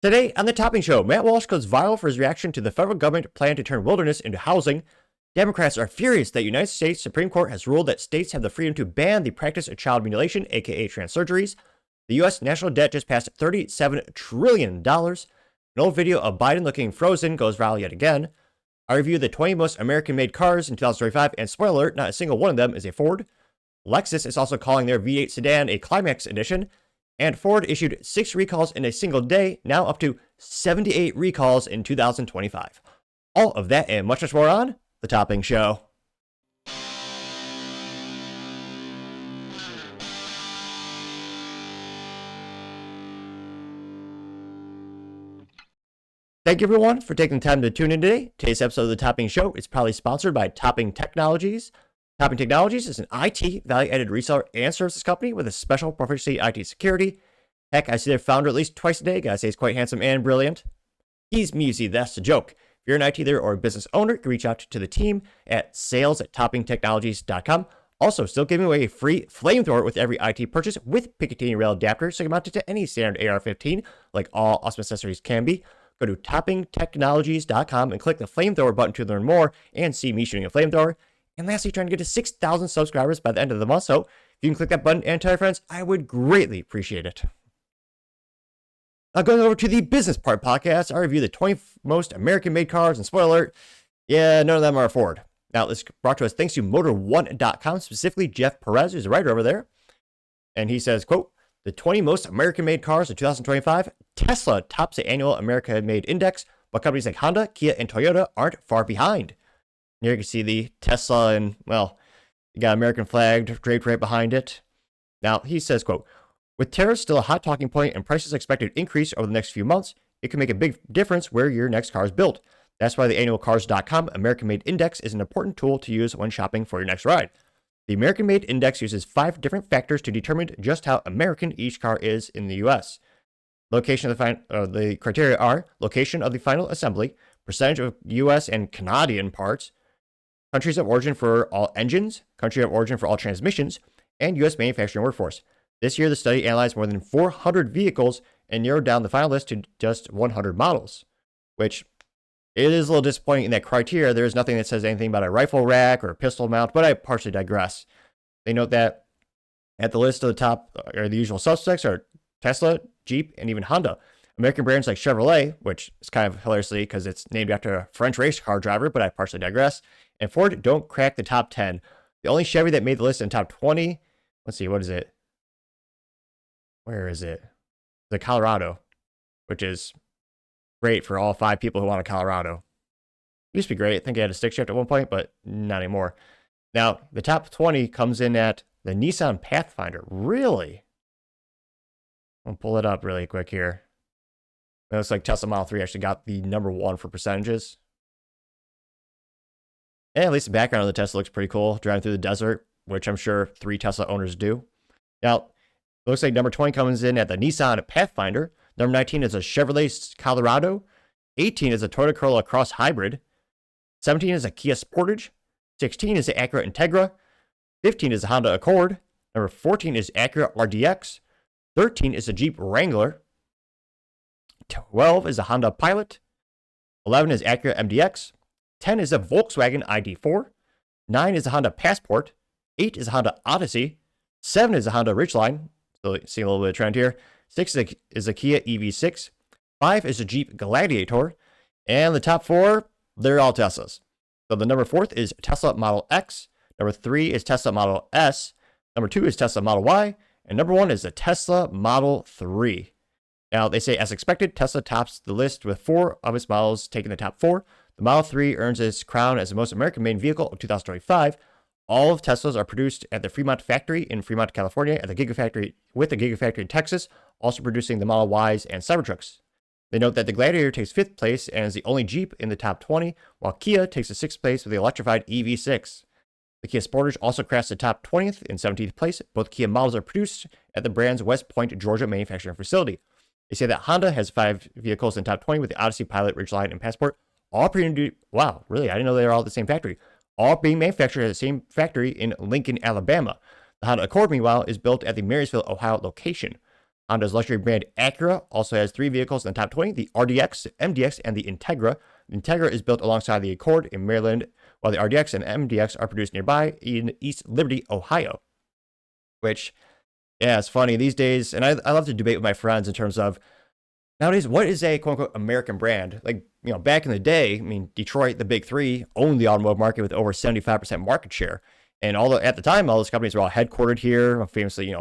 Today on the Topping Show, Matt Walsh goes viral for his reaction to the federal government plan to turn wilderness into housing. Democrats are furious that the United States Supreme Court has ruled that states have the freedom to ban the practice of child mutilation, aka trans surgeries. The U.S. national debt just passed $37 trillion. An old video of Biden looking frozen goes viral yet again. I review the 20 most American-made cars in 2025, and spoiler alert, not a single one of them is a Ford. Lexus is also calling their V8 sedan a Climax edition. And Ford issued 6 recalls in a single day, now up to 78 recalls in 2025. All of that and much more on The Topping Show. Thank you everyone for taking the time to tune in today. Today's episode of The Topping Show is proudly sponsored by Topping Technologies. Topping Technologies is an IT value-added reseller and services company with a special proficiency in IT security. Heck, I see their founder at least twice a day. Gotta say he's quite handsome and brilliant. He's me, you see, that's the joke. If you're an IT leader or a business owner, you can reach out to the team at sales@toppingtechnologies.com. Also, still giving away a free flamethrower with every IT purchase with Picatinny rail adapter, so you can mount it to any standard AR-15, like all awesome accessories can be. Go to toppingtechnologies.com and click the flamethrower button to learn more and see me shooting a flamethrower. And lastly, trying to get to 6,000 subscribers by the end of the month. So if you can click that button and tell your friends, I would greatly appreciate it. Now going over to the business part podcast, I review the 20 most American-made cars, and spoiler alert, yeah, none of them are a Ford. Now this is brought to us thanks to Motor1.com, specifically Jeff Perez, who's a writer over there. And he says, quote, the 20 most American-made cars of 2025, Tesla tops the annual American-made index, but companies like Honda, Kia, and Toyota aren't far behind. Here you can see the Tesla and, well, you got American flag draped right behind it. Now, he says, quote, with tariffs still a hot talking point and prices expected to increase over the next few months, it can make a big difference where your next car is built. That's why the annual Cars.com American-Made Index is an important tool to use when shopping for your next ride. The American-Made Index uses 5 different factors to determine just how American each car is in the U.S. Location of the criteria are location of the final assembly, percentage of U.S. and Canadian parts, countries of origin for all engines, country of origin for all transmissions, and U.S. manufacturing workforce. This year, the study analyzed more than 400 vehicles and narrowed down the final list to just 100 models, which it is a little disappointing in that criteria. There is nothing that says anything about a rifle rack or a pistol mount, but I partially digress. They note that at the list of the top are the usual suspects are Tesla, Jeep, and even Honda. American brands like Chevrolet, which is kind of hilariously because it's named after a French race car driver, but I partially digress, and Ford don't crack the top 10. The only Chevy that made the list in top 20, let's see, what is it? Where is it? The Colorado, which is great for all 5 people who want a Colorado. Used to be great. I think it had a stick shift at one point, but not anymore. Now, the top 20 comes in at the Nissan Pathfinder. Really? I'll pull it up really quick here. It looks like Tesla Model 3 actually got the number 1 for percentages. And at least the background of the Tesla looks pretty cool. Driving through the desert, which I'm sure 3 Tesla owners do. Now, it looks like number 20 comes in at the Nissan Pathfinder. Number 19 is a Chevrolet Colorado. 18 is a Toyota Corolla Cross Hybrid. 17 is a Kia Sportage. 16 is the Acura Integra. 15 is a Honda Accord. Number 14 is Acura RDX. 13 is a Jeep Wrangler. 12 is a Honda Pilot. 11 is Acura MDX. 10 is a Volkswagen ID4. 9 is a Honda Passport. 8 is a Honda Odyssey. 7 is a Honda Ridgeline. So seeing a little bit of trend here. 6 is a Kia EV6. 5 is a Jeep Gladiator. And the top 4, they're all Teslas. So the number 4th is Tesla Model X. Number 3 is Tesla Model S. Number 2 is Tesla Model Y. And number 1 is the Tesla Model 3. Now, they say, as expected, Tesla tops the list with 4 of its models taking the top 4. The Model 3 earns its crown as the most American-made vehicle of 2025. All of Teslas are produced at the Fremont factory in Fremont, California, at the Gigafactory in Texas, also producing the Model Ys and Cybertrucks. They note that the Gladiator takes 5th place and is the only Jeep in the top 20, while Kia takes the 6th place with the electrified EV6. The Kia Sportage also crashed the top 20th and 17th place. Both Kia models are produced at the brand's West Point, Georgia manufacturing facility. They say that Honda has 5 vehicles in top 20 with the Odyssey, Pilot, Ridgeline, and Passport. All wow, really? I didn't know they were all at the same factory. All being manufactured at the same factory in Lincoln, Alabama. The Honda Accord, meanwhile, is built at the Marysville, Ohio location. Honda's luxury brand Acura also has 3 vehicles in the top 20, the RDX, the MDX, and the Integra. The Integra is built alongside the Accord in Maryland, while the RDX and MDX are produced nearby in East Liberty, Ohio. Which, yeah, it's funny these days, and I love to debate with my friends in terms of, nowadays, what is a quote-unquote American brand? Like, back in the day, I mean, Detroit, the big three, owned the automotive market with over 75% market share. And at the time, all those companies were all headquartered here, famously,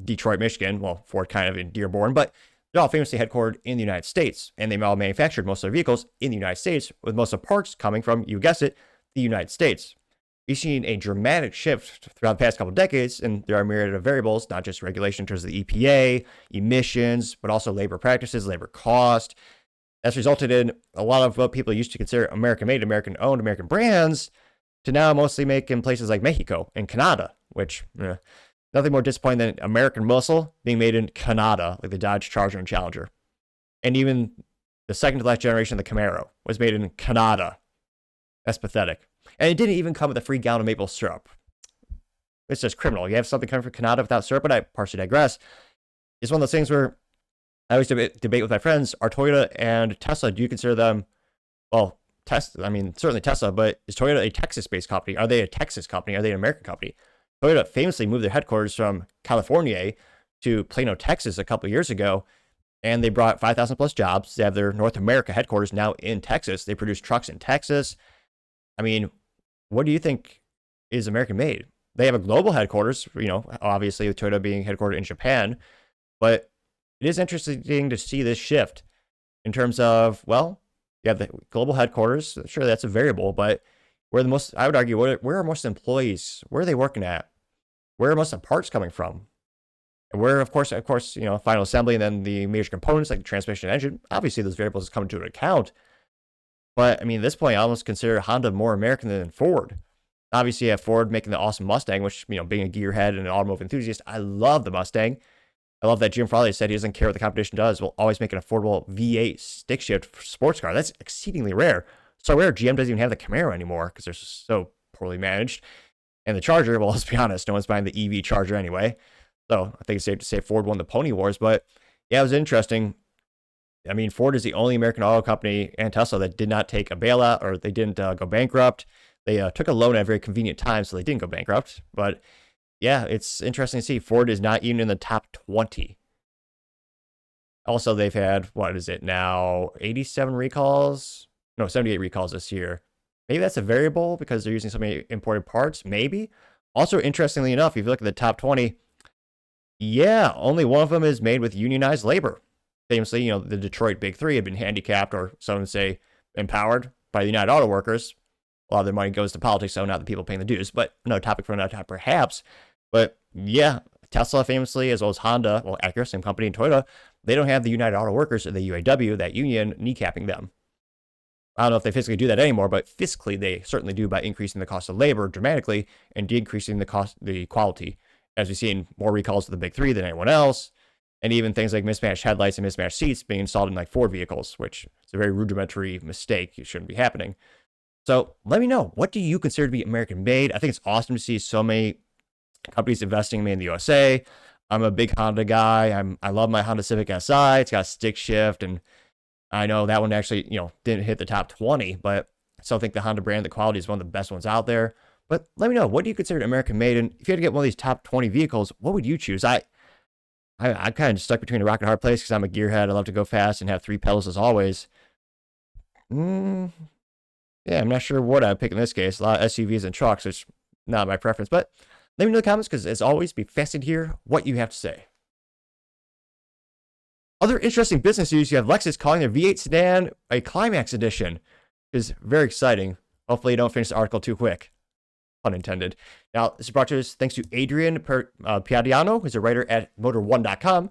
Detroit, Michigan. Well, Ford kind of in Dearborn, but they're all famously headquartered in the United States. And they all manufactured most of their vehicles in the United States, with most of the parts coming from, you guessed it, the United States. We've seen a dramatic shift throughout the past couple of decades, and there are a myriad of variables, not just regulation in terms of the EPA, emissions, but also labor practices, labor cost. That's resulted in a lot of what people used to consider American-made, American-owned, American brands to now mostly make in places like Mexico and Canada, which, nothing more disappointing than American muscle being made in Canada, like the Dodge Charger and Challenger. And even the second to last generation of the Camaro was made in Canada. That's pathetic. And it didn't even come with a free gallon of maple syrup. It's just criminal. You have something coming from Canada without syrup, but I partially digress. It's one of those things where I always debate with my friends, are Toyota and Tesla, do you consider them, well, certainly Tesla, but is Toyota a Texas-based company? Are they a Texas company? Are they an American company? Toyota famously moved their headquarters from California to Plano, Texas a couple of years ago, and they brought 5,000 plus jobs. They have their North America headquarters now in Texas. They produce trucks in Texas. I mean, what do you think is American made? They have a global headquarters, obviously with Toyota being headquartered in Japan, but it is interesting to see this shift in terms of, well, you have the global headquarters. Sure, that's a variable, but I would argue, where are most employees? Where are they working at? Where are most of the parts coming from? And where, of course, final assembly and then the major components like the transmission and engine, obviously those variables come into account. But I mean, at this point, I almost consider Honda more American than Ford. Obviously, you have Ford making the awesome Mustang, which, being a gearhead and an automotive enthusiast, I love the Mustang. I love that Jim Farley said he doesn't care what the competition does. We'll always make an affordable V8 stick shift sports car. That's exceedingly rare. So rare, GM doesn't even have the Camaro anymore because they're so poorly managed. And the Charger, well, let's be honest, no one's buying the EV Charger anyway. So I think it's safe to say Ford won the Pony Wars. But yeah, it was interesting. I mean, Ford is the only American auto company, and Tesla, that did not take a bailout, or they didn't go bankrupt. They took a loan at a very convenient time, so they didn't go bankrupt. But yeah, it's interesting to see Ford is not even in the top 20. Also, they've had, what is it now, 87 recalls? No, 78 recalls this year. Maybe that's a variable because they're using so many imported parts, maybe. Also, interestingly enough, if you look at the top 20, yeah, only one of them is made with unionized labor. Famously, the Detroit Big Three have been handicapped, or some would say empowered, by the United Auto Workers. A lot of their money goes to politics, so not the people paying the dues, but no topic for another time, perhaps. But yeah, Tesla famously, as well as Honda, well, Acura, same company, and Toyota, they don't have the United Auto Workers, or the UAW, that union, kneecapping them. I don't know if they physically do that anymore, but fiscally they certainly do by increasing the cost of labor dramatically and decreasing the quality, as we've seen more recalls to the Big Three than anyone else. And even things like mismatched headlights and mismatched seats being installed in like Ford vehicles, which is a very rudimentary mistake. It shouldn't be happening. So let me know, what do you consider to be American made? I think it's awesome to see so many companies investing in the USA. I'm a big Honda guy. I love my Honda Civic Si. It's got a stick shift, and I know that one actually, didn't hit the top 20, but I still think the Honda brand, the quality is one of the best ones out there. But let me know, what do you consider American made? And if you had to get one of these top 20 vehicles, what would you choose? I'm kind of stuck between a rock and a hard place because I'm a gearhead. I love to go fast and have 3 pedals as always. Yeah, I'm not sure what I'd pick in this case. A lot of SUVs and trucks, which is not my preference. But let me know in the comments, because as always, be fascinated to hear what you have to say. Other interesting business news, you have Lexus calling their V8 sedan a Climax edition, which is very exciting. Hopefully you don't finish the article too quick. Pun intended. Now, this is brought to us thanks to Adrian Piadiano, who's a writer at Motor1.com.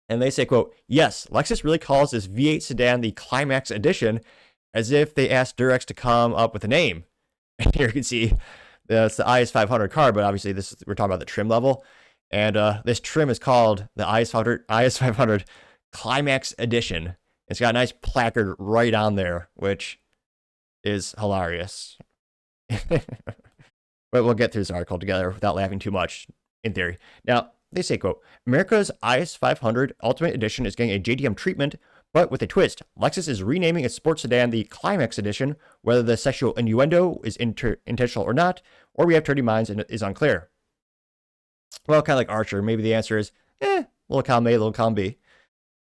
And they say, quote, yes, Lexus really calls this V8 sedan the Climax edition, as if they asked Durex to come up with a name. And here you can see it's the IS500 car, but obviously we're talking about the trim level. And this trim is called the IS500 Climax Edition. It's got a nice placard right on there, which is hilarious. But we'll get through this article together without laughing too much, in theory. Now, They say, quote, America's IS 500 Ultimate Edition is getting a JDM treatment, but with a twist. Lexus is renaming its sports sedan the Climax Edition. Whether the sexual innuendo is intentional or not, or we have dirty minds, and is unclear. Well, kind of like Archer, maybe the answer is, little column A, little column B.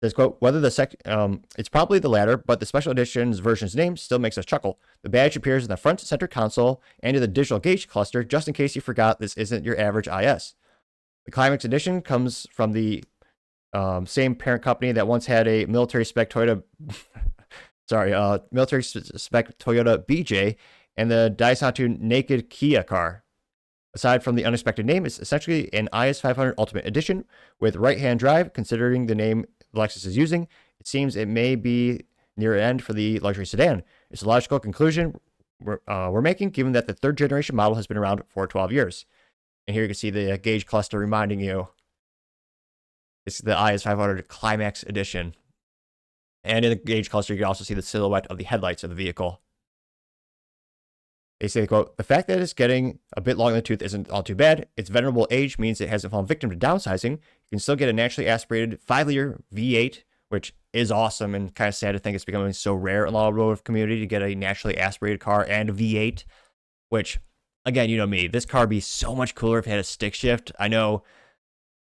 Says, quote, whether it's probably the latter, but the special edition's version's name still makes us chuckle. The badge appears in the front center console and in the digital gauge cluster, just in case you forgot this isn't your average IS. The Climax Edition comes from the same parent company that once had a military spec Toyota, military spec Toyota BJ and the Daihatsu Naked Kia car. Aside from the unexpected name, it's essentially an IS 500 Ultimate Edition with right-hand drive. Considering the name Lexus is using, it seems it may be near an end for the luxury sedan. It's a logical conclusion we're making, given that the third generation model has been around for 12 years. And here you can see the gauge cluster reminding you it's the IS 500 Climax Edition. And in the gauge cluster, you can also see the silhouette of the headlights of the vehicle. They say, quote, the fact that it's getting a bit long in the tooth isn't all too bad. Its venerable age means it hasn't fallen victim to downsizing. You can still get a naturally aspirated 5-liter V8, which is awesome and kind of sad to think it's becoming so rare in the automotive community to get a naturally aspirated car and a V8, which, again, you know me, this car would be so much cooler if it had a stick shift. I know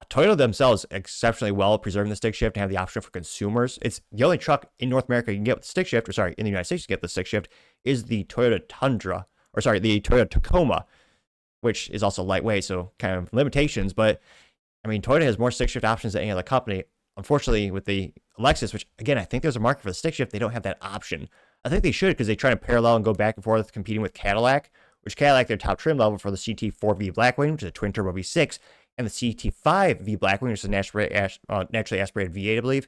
Toyota themselves exceptionally well preserving the stick shift and have the option for consumers. It's the only truck in North America you can get with the stick shift, in the United States you get the stick shift, is the Toyota the Toyota Tacoma, which is also lightweight, so kind of limitations. But I mean, Toyota has more stick shift options than any other company. Unfortunately, with the Lexus, which again, I think there's a market for the stick shift, they don't have that option. I think they should, because they try to parallel and go back and forth competing with Cadillac, which Cadillac, their top trim level for the CT4V Blackwing, which is a twin turbo V6, and the CT5V Blackwing, which is a naturally aspirated V8, I believe.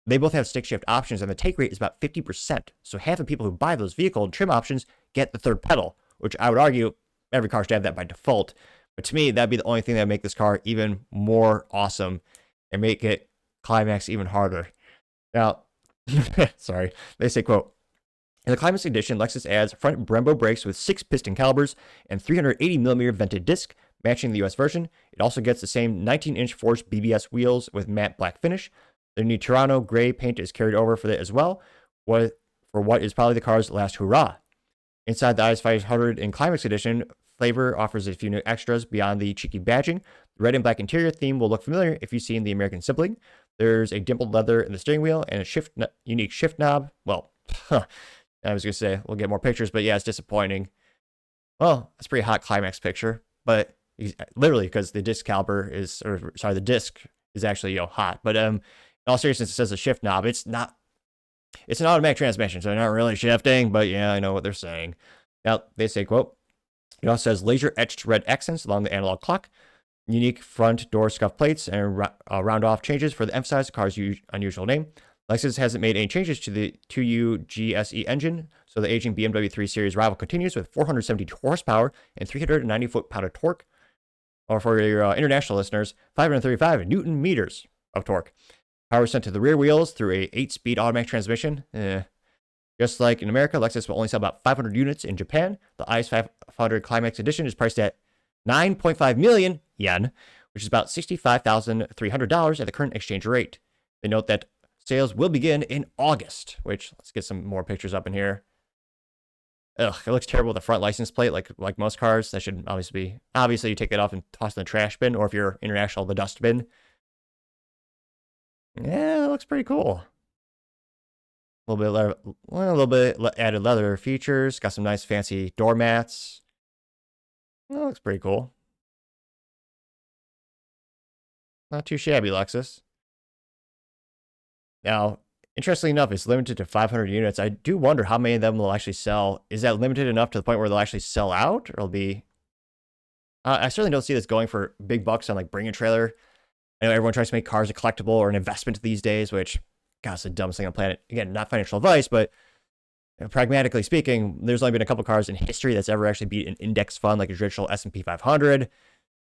They both have stick shift options, and the take rate is about 50%. So half the people who buy those vehicle trim options get the third pedal, which I would argue every car should have that by default. But to me, that'd be the only thing that would make this car even more awesome and make it Climax even harder. Now, sorry, they say, quote, in the Climax Edition, Lexus adds front Brembo brakes with 6 piston calibers and 380mm vented disc, matching the US version. It also gets the same 19-inch forged BBS wheels with matte black finish. The new Toronto gray paint is carried over for it as well, for what is probably the car's last hurrah. Inside the IS 500 in Climax Edition, flavor offers a few new extras beyond the cheeky badging. The red and black interior theme will look familiar if you've seen the American sibling. There's a dimpled leather in the steering wheel and a unique shift knob. Well, I was going to say we'll get more pictures, but yeah, it's disappointing. Well, that's a pretty hot Climax picture, but literally because the disc caliber is, the disc is actually hot. But in all seriousness, it says a shift knob. It's not. It's an automatic transmission, so they're not really shifting, but yeah, I know what they're saying. Now, they say, quote, it also says laser-etched red accents along the analog clock, unique front door scuff plates, and round-off changes for the emphasize the car's unusual name. Lexus hasn't made any changes to the 2U GSE engine, so the aging BMW 3 Series rival continues with 472 horsepower and 390 foot-pound of torque. Or for your international listeners, 535 Newton meters of torque. Power sent to the rear wheels through a 8-speed automatic transmission. Just like in America, Lexus will only sell about 500 units in Japan. The IS 500 Climax Edition is priced at 9.5 million yen, which is about $65,300 at the current exchange rate. They note that sales will begin in August, which, let's get some more pictures up in here. Ugh, it looks terrible with the front license plate, like most cars. That should obviously you take that off and toss it in the trash bin, or if you're international, the dust bin. Yeah, it looks pretty cool. A little bit added leather features. Got some nice fancy doormats. That looks pretty cool. Not too shabby, Lexus. Now, interestingly enough, it's limited to 500 units. I do wonder how many of them will actually sell. Is that limited enough to the point where they'll actually sell out? Or it'll be... I certainly don't see this going for big bucks on Bring a Trailer. I know everyone tries to make cars a collectible or an investment these days, which, God, it's the dumbest thing on the planet. Again, not financial advice, but pragmatically speaking, there's only been a couple cars in history that's ever actually beat an index fund like a traditional S&P 500.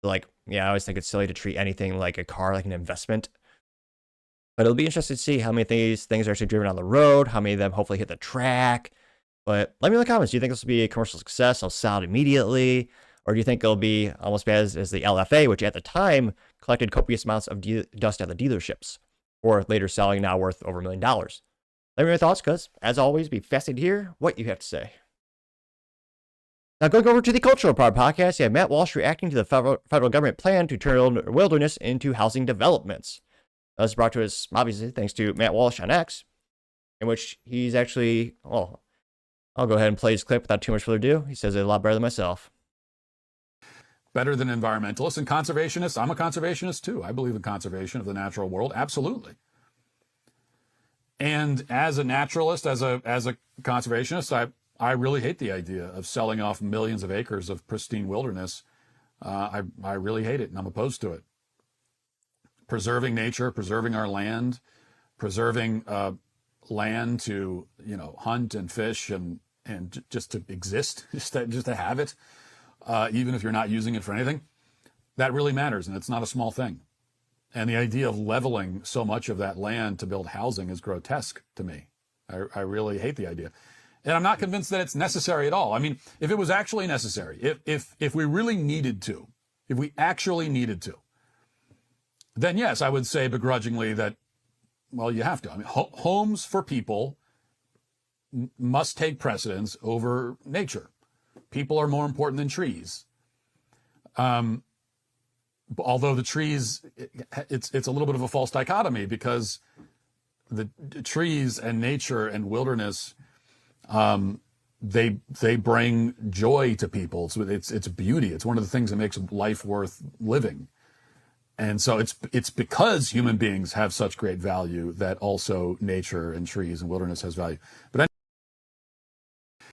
I always think it's silly to treat anything like a car like an investment. But it'll be interesting to see how many of these things are actually driven on the road, how many of them hopefully hit the track. But let me know in the comments, do you think this will be a commercial success? I'll sell it immediately. Or do you think it'll be almost as the LFA, which at the time collected copious amounts of dust at the dealerships, or later selling now worth over $1 million? Let me know your thoughts, because as always, be fascinated to hear what you have to say. Now, going over to the Cultural Part podcast, you have Matt Walsh reacting to the federal government plan to turn wilderness into housing developments. That was brought to us, obviously, thanks to Matt Walsh on X, in which he's actually, I'll go ahead and play his clip without too much further ado. He says it a lot better than myself. Better than environmentalists and conservationists. I'm a conservationist too. I believe in conservation of the natural world, absolutely. And as a naturalist, as a conservationist, I really hate the idea of selling off millions of acres of pristine wilderness. I really hate it, and I'm opposed to it. Preserving nature, preserving our land, preserving land to hunt and fish and just to exist, just to have it, even if you're not using it for anything, that really matters, and it's not a small thing. And the idea of leveling so much of that land to build housing is grotesque to me. I really hate the idea. And I'm not convinced that it's necessary at all. I mean, if it was actually necessary, if we really needed to, if we actually needed to, then yes, I would say begrudgingly that, well, you have to. I mean, homes for people must take precedence over nature. People are more important than trees. Although the trees, it's a little bit of a false dichotomy, because the trees and nature and wilderness, they bring joy to people. It's beauty. It's one of the things that makes life worth living. And so it's because human beings have such great value that also nature and trees and wilderness has value. But I'm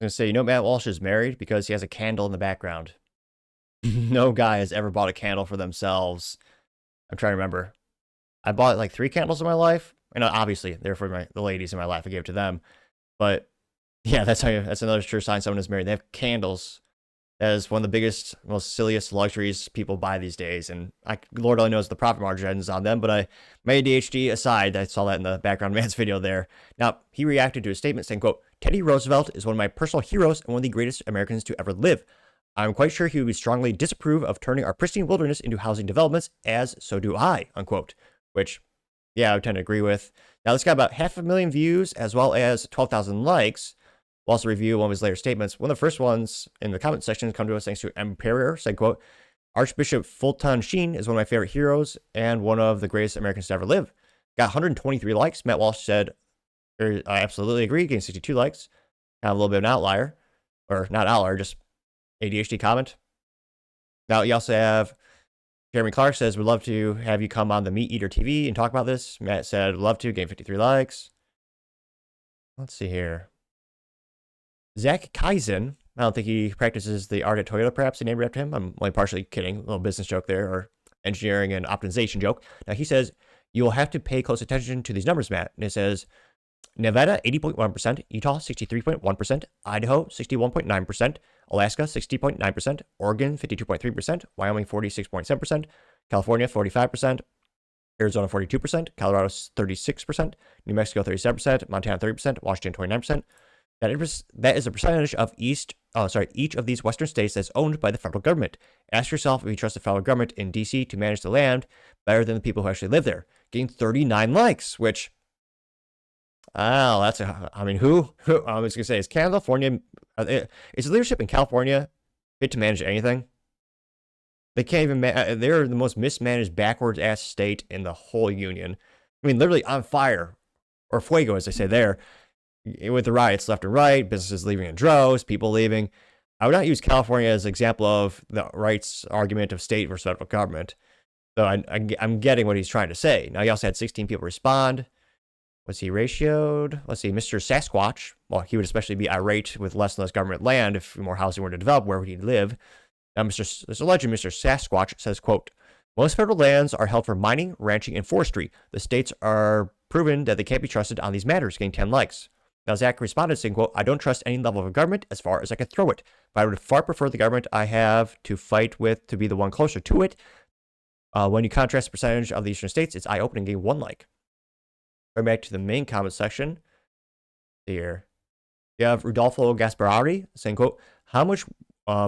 going to say, Matt Walsh is married because he has a candle in the background. No guy has ever bought a candle for themselves. I'm trying to remember. I bought like 3 candles in my life. And obviously, they're for the ladies in my life. I gave it to them. But yeah, that's another sure sign someone is married. They have candles. That is one of the biggest, most silliest luxuries people buy these days. And Lord only knows the profit margins on them. But my ADHD aside, I saw that in the background man's video there. Now, he reacted to a statement saying, quote, "Teddy Roosevelt is one of my personal heroes and one of the greatest Americans to ever live. I'm quite sure he would strongly disapprove of turning our pristine wilderness into housing developments, as so do I," unquote. Which, yeah, I would tend to agree with. Now, this got about 500,000 views as well as 12,000 likes. We'll also review one of his later statements. One of the first ones in the comment section come to us thanks to Emperor, saying, quote, "Archbishop Fulton Sheen is one of my favorite heroes and one of the greatest Americans to ever live." Got 123 likes. Matt Walsh said, I absolutely agree, getting 62 likes. Kind of a little bit of an outlier. Or not outlier, just ADHD comment. Now, you also have Jeremy Clark says, "Would love to have you come on the Meat Eater TV and talk about this." Matt said, "Love to," getting 53 likes. Let's see here. Zach Kaizen, I don't think he practices the art at Toyota, perhaps they named it after him. I'm only partially kidding. A little business joke there, or engineering and optimization joke. Now, he says, "You will have to pay close attention to these numbers, Matt." And it says, Nevada, 80.1%, Utah, 63.1%, Idaho, 61.9%, Alaska, 60.9%, Oregon, 52.3%, Wyoming, 46.7%, California, 45%, Arizona, 42%, Colorado, 36%, New Mexico, 37%, Montana, 30%, Washington, 29%. That is a percentage of each of these western states that's owned by the federal government. Ask yourself if you trust the federal government in D.C. to manage the land better than the people who actually live there. Getting 39 likes, which, who? I was going to say, is California, is the leadership in California fit to manage anything? They can't even, they're the most mismanaged, backwards-ass state in the whole union. I mean, literally on fire, or fuego, as they say there, with the riots left and right, businesses leaving in droves, people leaving. I would not use California as an example of the rights argument of state versus federal government. So I'm getting what he's trying to say. Now, he also had 16 people respond. Was he ratioed? Let's see, Mr. Sasquatch. Well, he would especially be irate with less and less government land if more housing were to develop. Where would he live? Now, this alleged Mr. Sasquatch says, quote, "Most federal lands are held for mining, ranching, and forestry. The states are proven that they can't be trusted on these matters," getting 10 likes. Now, Zach responded saying, quote, "I don't trust any level of government as far as I can throw it, but I would far prefer the government I have to fight with to be the one closer to it. When you contrast the percentage of the eastern states, it's eye-opening, getting 1 like. Going back to the main comment section here, you have Rudolfo Gasparari saying, quote, "How much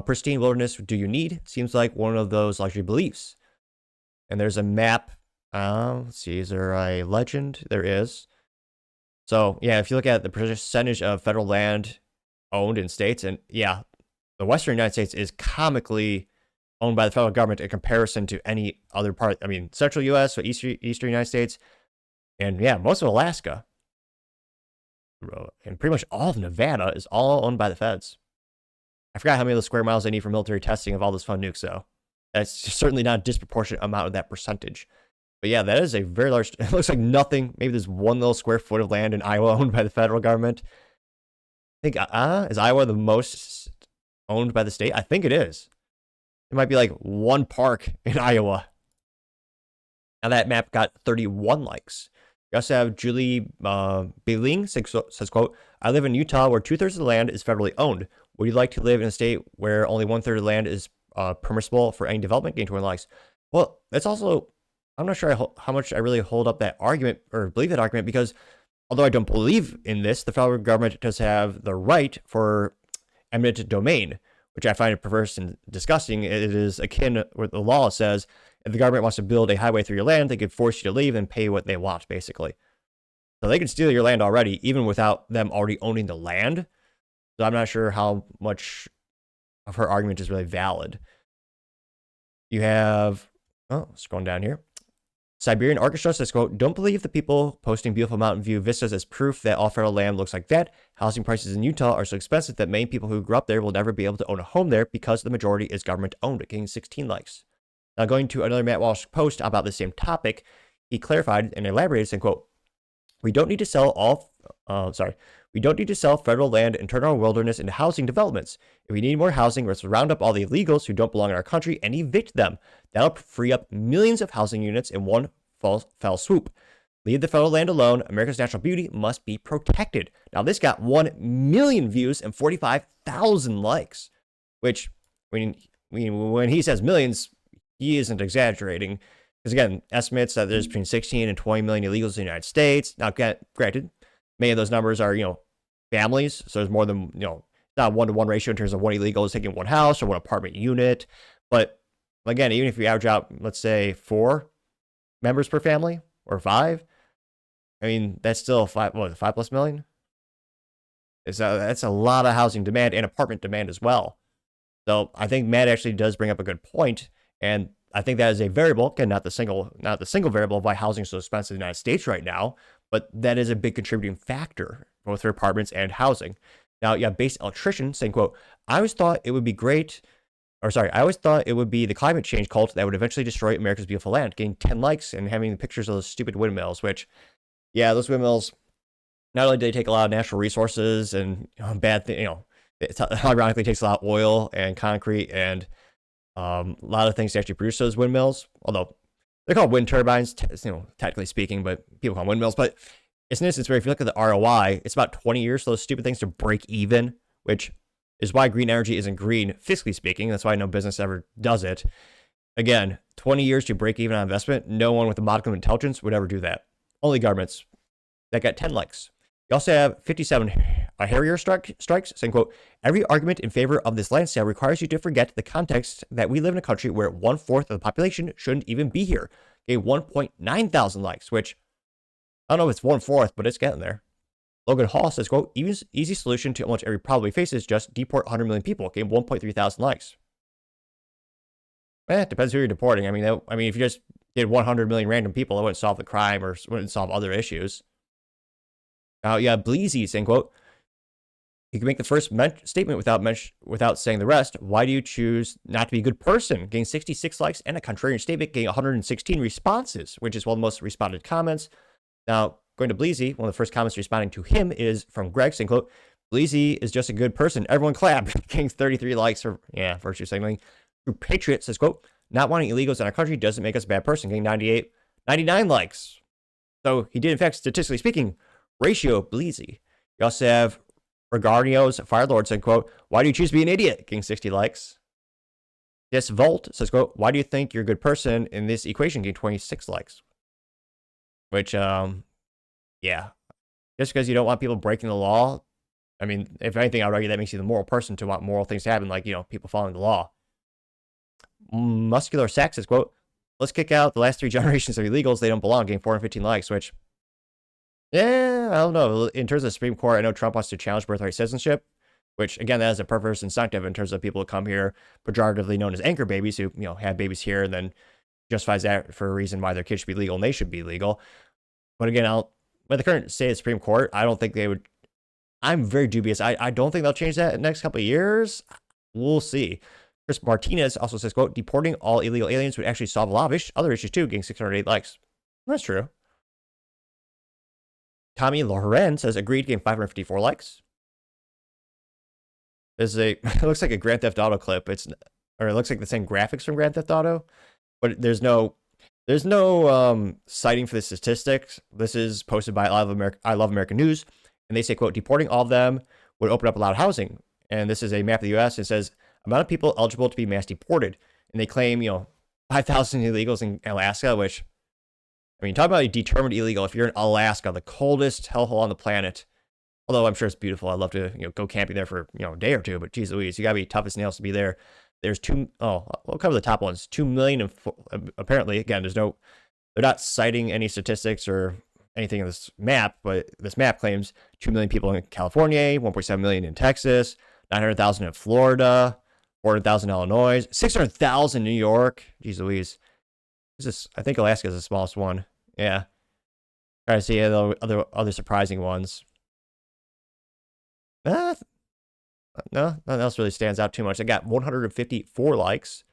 pristine wilderness do you need? Seems like one of those luxury beliefs. And there's a map. Let's see, is there a legend? There is. So, yeah, if you look at the percentage of federal land owned in states, and yeah, the western United States is comically owned by the federal government in comparison to any other part. I mean, central U.S., so eastern United States, and yeah, most of Alaska, and pretty much all of Nevada is all owned by the feds. I forgot how many of the square miles they need for military testing of all those fun nukes, though. That's certainly not a disproportionate amount of that percentage. But yeah, that is a very large, it looks like nothing. Maybe there's 1 little square foot of land in Iowa owned by the federal government. I think, is Iowa the most owned by the state? I think it is. It might be like 1 park in Iowa. Now that map got 31 likes. We also have Julie Beiling says, quote, I live in Utah where 2/3 of the land is federally owned. Would you like to live in a state where only 1/3 of the land is permissible for any development? Gain 20 likes. Well, that's also, I'm not sure how much I really hold up that argument or believe that argument, because although I don't believe in this, the federal government does have the right for eminent domain, which I find perverse and disgusting. It is akin what the law says. If the government wants to build a highway through your land, they could force you to leave and pay what they want, basically. So they can steal your land already, even without them already owning the land. So I'm not sure how much of her argument is really valid. You have, scrolling down here. Siberian Orchestra says, quote, don't believe the people posting beautiful mountain view vistas as proof that all federal land looks like that. Housing prices in Utah are so expensive that many people who grew up there will never be able to own a home there because the majority is government owned, getting 16 likes. Now, going to another Matt Walsh post about the same topic, he clarified and elaborated, saying, quote, we don't need to sell federal land and turn our wilderness into housing developments. If we need more housing, let's round up all the illegals who don't belong in our country and evict them. That'll free up millions of housing units in one fell swoop. Leave the federal land alone. America's natural beauty must be protected. Now, this got 1 million views and 45,000 likes, which, when he says millions, he isn't exaggerating. Because again, estimates that there's between 16 and 20 million illegals in the United States. Now, granted, many of those numbers are, families. So there's more than, not a 1-to-1 ratio in terms of one illegal is taking one house or one apartment unit. But again, even if you average out, let's say 4 members per family or 5, I mean, that's still 5+ million? That's a lot of housing demand and apartment demand as well. So I think Matt actually does bring up a good point. And I think that is a variable, again, not the single variable of why housing is so expensive in the United States right now, but that is a big contributing factor, both for apartments and housing. Now, yeah, Base Electrician saying, quote, I always thought it would be the climate change cult that would eventually destroy America's beautiful land, getting 10 likes and having pictures of those stupid windmills, which, yeah, those windmills, not only do they take a lot of natural resources and it ironically takes a lot of oil and concrete and a lot of things to actually produce those windmills, although they're called wind turbines, technically speaking, but people call them windmills. But it's an instance where if you look at the ROI, it's about 20 years for those stupid things to break even, which is why green energy isn't green, fiscally speaking. That's why no business ever does it. Again, 20 years to break even on investment. No one with a modicum of intelligence would ever do that. Only governments. That got 10 likes. You also have 57 Harrier strikes, saying, quote, every argument in favor of this land sale requires you to forget the context that we live in a country where 1/4 of the population shouldn't even be here. Gave 1.9 thousand likes, which I don't know if it's 1/4, but it's getting there. Logan Hall says, quote, easy solution to almost every problem we face is just deport 100 million people. Gave 1.3 thousand likes. It depends who you're deporting. I mean, if you just did 100 million random people, it wouldn't solve the crime or wouldn't solve other issues. Yeah, Bleezy saying, quote, you can make the first statement without saying the rest. Why do you choose not to be a good person? Getting 66 likes and a contrarian statement, getting 116 responses, which is one of the most responded comments. Now, going to Bleezy, one of the first comments responding to him is from Greg saying, quote, Bleezy is just a good person. Everyone clap. Getting 33 likes for, virtue signaling. Patriot says, quote, not wanting illegals in our country doesn't make us a bad person. Getting 99 likes. So he did, in fact, statistically speaking, ratio Bleezy. You also have Regardio's Firelord saying, quote, why do you choose to be an idiot? Getting 60 likes. This Volt says, quote, why do you think you're a good person in this equation? Getting 26 likes. Which, yeah. Just because you don't want people breaking the law I mean, if anything, I would argue that makes you the moral person to want moral things to happen, like, people following the law. Muscular Sack says, quote, let's kick out the last 3 generations of illegals. They don't belong. Getting 415 likes, which, yeah, I don't know. In terms of the Supreme Court, I know Trump wants to challenge birthright citizenship, which, again, that is a perverse incentive in terms of people who come here, pejoratively known as anchor babies, who, have babies here and then justifies that for a reason why their kids should be legal and they should be legal. But again, with the current state of the Supreme Court, I don't think they would. I'm very dubious. I don't think they'll change that in the next couple of years. We'll see. Chris Martinez also says, quote, deporting all illegal aliens would actually solve a lot of other issues too, getting 608 likes. That's true. Tommy Loren says, agreed, getting 554 likes. It looks like a Grand Theft Auto clip. It looks like the same graphics from Grand Theft Auto, but there's no citing for the statistics. This is posted by I Love American News, and they say, quote, deporting all of them would open up a lot of housing. And this is a map of the U.S. It says amount of people eligible to be mass deported, and they claim 5,000 illegals in Alaska, which, I mean, talk about a determined illegal. If you're in Alaska, the coldest hellhole on the planet, although I'm sure it's beautiful. I'd love to go camping there for a day or two, but geez Louise, you gotta be tough as nails to be there. There's we'll cover the top ones. 2 million, apparently, again, they're not citing any statistics or anything in this map, but this map claims 2 million people in California, 1.7 million in Texas, 900,000 in Florida, 400,000 in Illinois, 600,000 in New York. Geez Louise. I think Alaska is the smallest one. Yeah. Try to see other surprising ones. No, nothing else really stands out too much. I got 154 likes.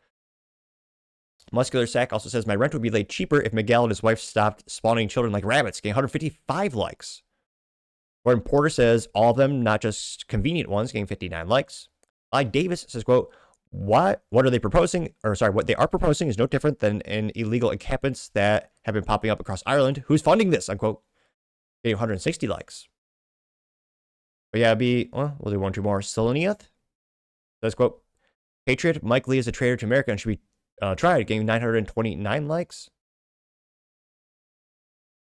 Muscular Sack also says, my rent would be laid cheaper if Miguel and his wife stopped spawning children like rabbits, getting 155 likes. Gordon Porter says, all of them, not just convenient ones, getting 59 likes. Davis says, quote, what are they proposing? What they are proposing is no different than an illegal encampments that have been popping up across Ireland. Who's funding this? Unquote. Getting 160 likes. But yeah, we'll do 1 or 2 more. Seleniath says, quote, Patriot, Mike Lee is a traitor to America and should be tried, getting 929 likes.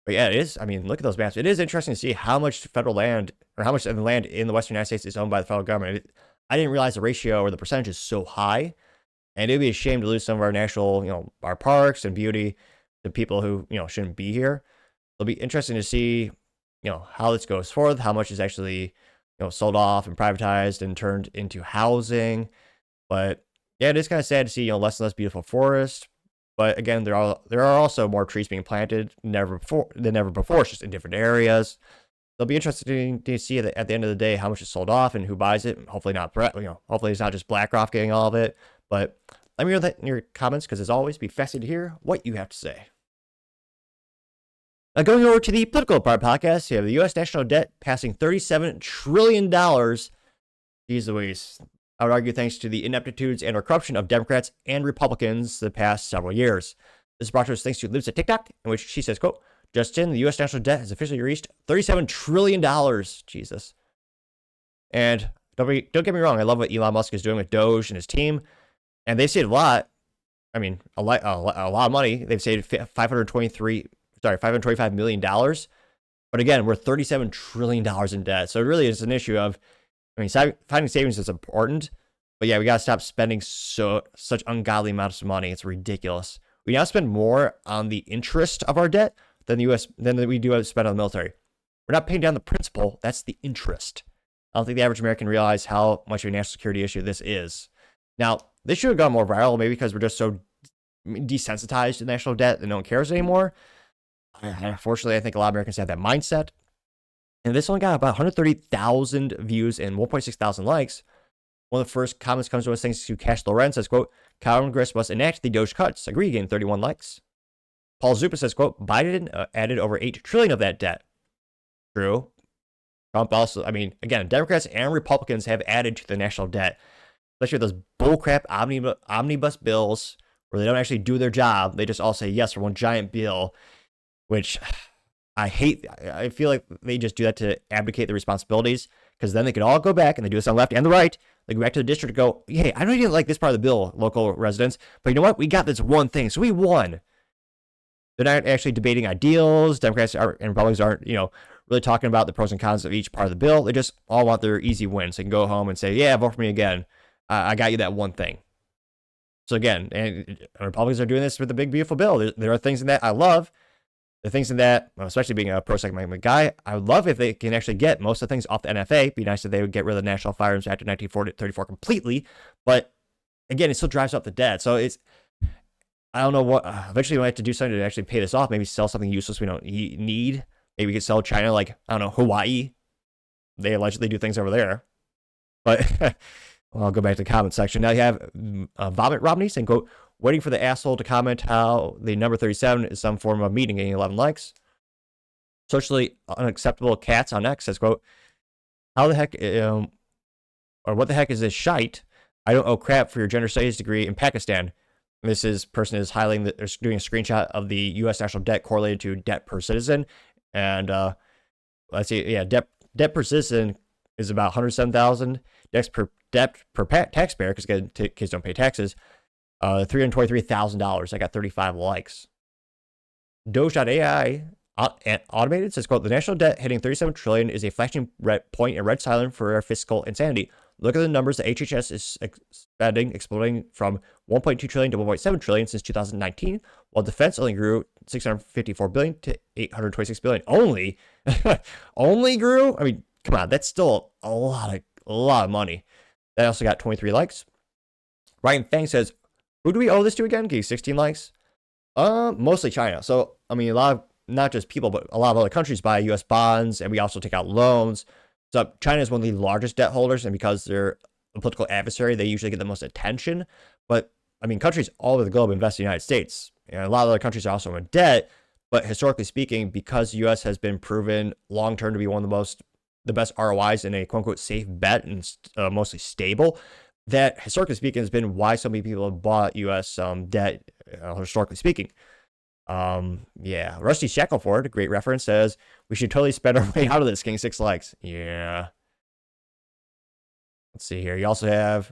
But yeah, it is. I mean, look at those maps. It is interesting to see how much federal land, or how much of the land in the Western United States is owned by the federal government. I didn't realize the ratio or the percentage is so high, and it'd be a shame to lose some of our natural, our parks and beauty to people who, shouldn't be here. It'll be interesting to see, how this goes forth, how much is actually, sold off and privatized and turned into housing. But yeah, it is kind of sad to see, less and less beautiful forest. But again, there are also more trees being planted than ever before. It's just in different areas. It'll be interesting to see at the end of the day how much is sold off and who buys it. Hopefully not, hopefully it's not just BlackRock getting all of it. But let me know that in your comments, because as always, be fascinated to hear what you have to say. Now, going over to the political part podcast, you have the U.S. national debt passing $37 trillion. Jeez Louise. I would argue thanks to the ineptitudes and or corruption of Democrats and Republicans the past several years. This is brought to us thanks to Lives at TikTok, in which she says, quote, Justin, the U.S. national debt has officially reached $37 trillion. Jesus. And don't get me wrong, I love what Elon Musk is doing with Doge and his team. And they've saved a lot. I mean, a lot of money. They've saved $525 million. But again, we're $37 trillion in debt. So it really is an issue of, finding savings is important, but yeah, we got to stop spending such ungodly amounts of money. It's ridiculous. We now spend more on the interest of our debt than we do spend on the military. We're not paying down the principal. That's the interest. I don't think the average American realizes how much of a national security issue this is. Now, this should have gone more viral, maybe because we're just so desensitized to national debt that no one cares anymore. Unfortunately, I think a lot of Americans have that mindset. And this only got about 130,000 views and 1.6 thousand likes. One of the first comments comes to us thanks to Cash Loren, says, quote, Congress must enact the Doge cuts. Agree, again, 31 likes. Paul Zupa says, quote, Biden added over $8 trillion of that debt. True. Trump also, again, Democrats and Republicans have added to the national debt, especially with those bullcrap omnibus bills where they don't actually do their job. They just all say yes for one giant bill, which I hate. I feel like they just do that to abdicate the responsibilities, because then they could all go back, and they do this on the left and the right. They go back to the district and go, hey, I know you didn't like this part of the bill, local residents, but you know what? We got this one thing, so we won. They're not actually debating ideals. Democrats and Republicans aren't, really talking about the pros and cons of each part of the bill. They just all want their easy win. So they can go home and say, yeah, vote for me again. I got you that one thing. So again, and Republicans are doing this with the big, beautiful bill. There are things in that I love. The things in that, especially being a pro-Second Amendment guy, I would love if they can actually get most of the things off the NFA. It'd be nice if they would get rid of the National Firearms Act of 1934 completely. But again, it still drives up the debt. So it's, I don't know what, eventually we might have to do something to actually pay this off. Maybe sell something useless we don't need. Maybe we could sell China, like, I don't know, Hawaii. They allegedly do things over there. But well, I'll go back to the comment section. Now you have Vomit Romney saying, quote, waiting for the asshole to comment how the number 37 is some form of meeting, getting 11 likes. Socially unacceptable cats on X says, quote, how the heck, or what the heck is this shite? I don't owe crap for your gender studies degree in Pakistan. This person is highlighting that they're doing a screenshot of the U.S. national debt correlated to debt per citizen. And let's see, yeah, debt per citizen is about 107,000. Debt per taxpayer, because kids don't pay taxes, $323,000. I got 35 likes. Doge.ai automated says, quote, the national debt hitting 37 trillion is a flashing point in red silent for our fiscal insanity. Look at the numbers the HHS is spending, exploding from 1.2 trillion to 1.7 trillion since 2019, while defense only grew 654 billion to 826 billion. Only grew? I mean, come on, that's still a lot of money. That also got 23 likes. Ryan Fang says, who do we owe this to again? Gave 16 likes. Mostly China. So, I mean, a lot of, not just people, but a lot of other countries buy U.S. bonds, and we also take out loans. So China is one of the largest debt holders, and because they're a political adversary, they usually get the most attention. But, I mean, countries all over the globe invest in the United States. And a lot of other countries are also in debt, but historically speaking, because the U.S. has been proven long-term to be one of the best ROIs in a quote-unquote safe bet and mostly stable, that historically speaking has been why so many people have bought U.S. Debt, historically speaking. Yeah, Rusty Shackleford, a great reference, says we should totally spend our way out of this, getting 6 likes. Yeah. Let's see here. You also have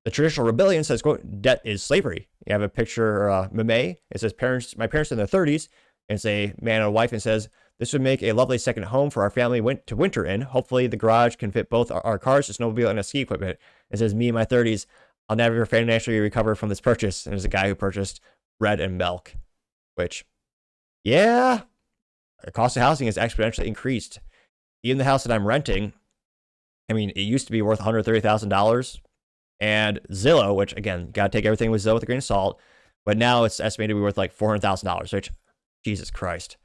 the traditional rebellion says, quote, debt is slavery. You have a picture, meme. It says, my parents in their 30s, and it's a man and a wife, and says, this would make a lovely second home for our family to winter in. Hopefully the garage can fit both our cars, a snowmobile, and a ski equipment. It says, me in my 30s, I'll never financially recover from this purchase. And there's a guy who purchased bread and milk, which, yeah, the cost of housing has exponentially increased. Even the house that I'm renting, I mean, it used to be worth $130,000. And Zillow, which, again, got to take everything with Zillow with a grain of salt, but now it's estimated to be worth like $400,000, which, Jesus Christ.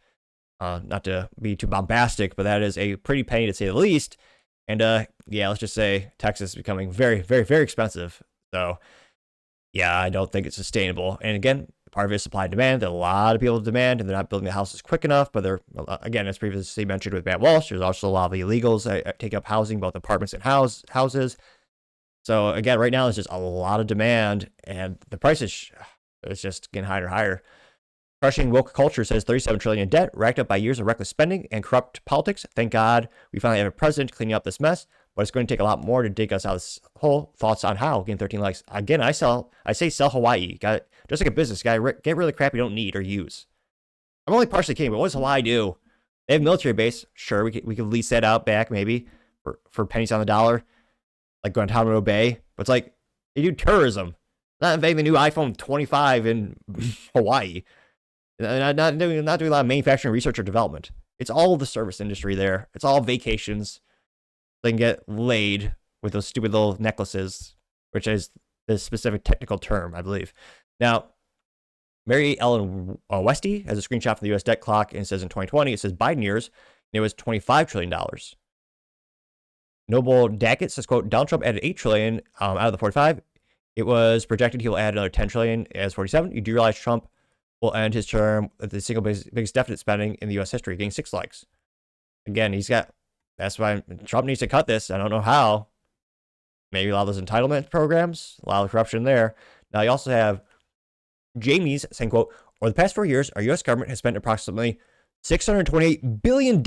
Not to be too bombastic, but that is a pretty penny to say the least. And yeah, let's just say Texas is becoming very, very, very expensive. So yeah, I don't think it's sustainable. And again, part of it is supply and demand. There are a lot of people demand, and they're not building the houses quick enough. But they're, again, as previously mentioned with Matt Walsh, there's also a lot of illegals that take up housing, both apartments and houses. So again, right now there's just a lot of demand, and the price is just getting higher and higher. Crushing woke culture says 37 trillion in debt, racked up by years of reckless spending and corrupt politics. Thank God we finally have a president cleaning up this mess, but it's going to take a lot more to dig us out of this hole. Thoughts on how? Again, 13 likes. Again, I say sell Hawaii. Got it. Just like a business guy, get rid of the crap you don't need or use. I'm only partially kidding, but what does Hawaii do? They have a military base. Sure, we could lease that out back maybe for pennies on the dollar, like Guantanamo Bay. But it's like they do tourism, not invading the new iPhone 25 in Hawaii. Not doing a lot of manufacturing, research, or development. It's all the service industry there. It's all vacations. They can get laid with those stupid little necklaces, which is the specific technical term, I believe. Now, Mary Ellen Westy has a screenshot from the U.S. debt clock, and it says in 2020, it says Biden years, and it was $25 trillion. Noble Daggett says, quote, Donald Trump added $8 trillion out of the 45. It was projected he will add another $10 trillion as 47. You do realize Trump will end his term with the single biggest deficit spending in the U.S. history, getting 6 likes. Again, that's why Trump needs to cut this. I don't know how. Maybe a lot of those entitlement programs, a lot of corruption there. Now, you also have Jamie's saying, quote, over the past 4 years, our U.S. government has spent approximately $628 billion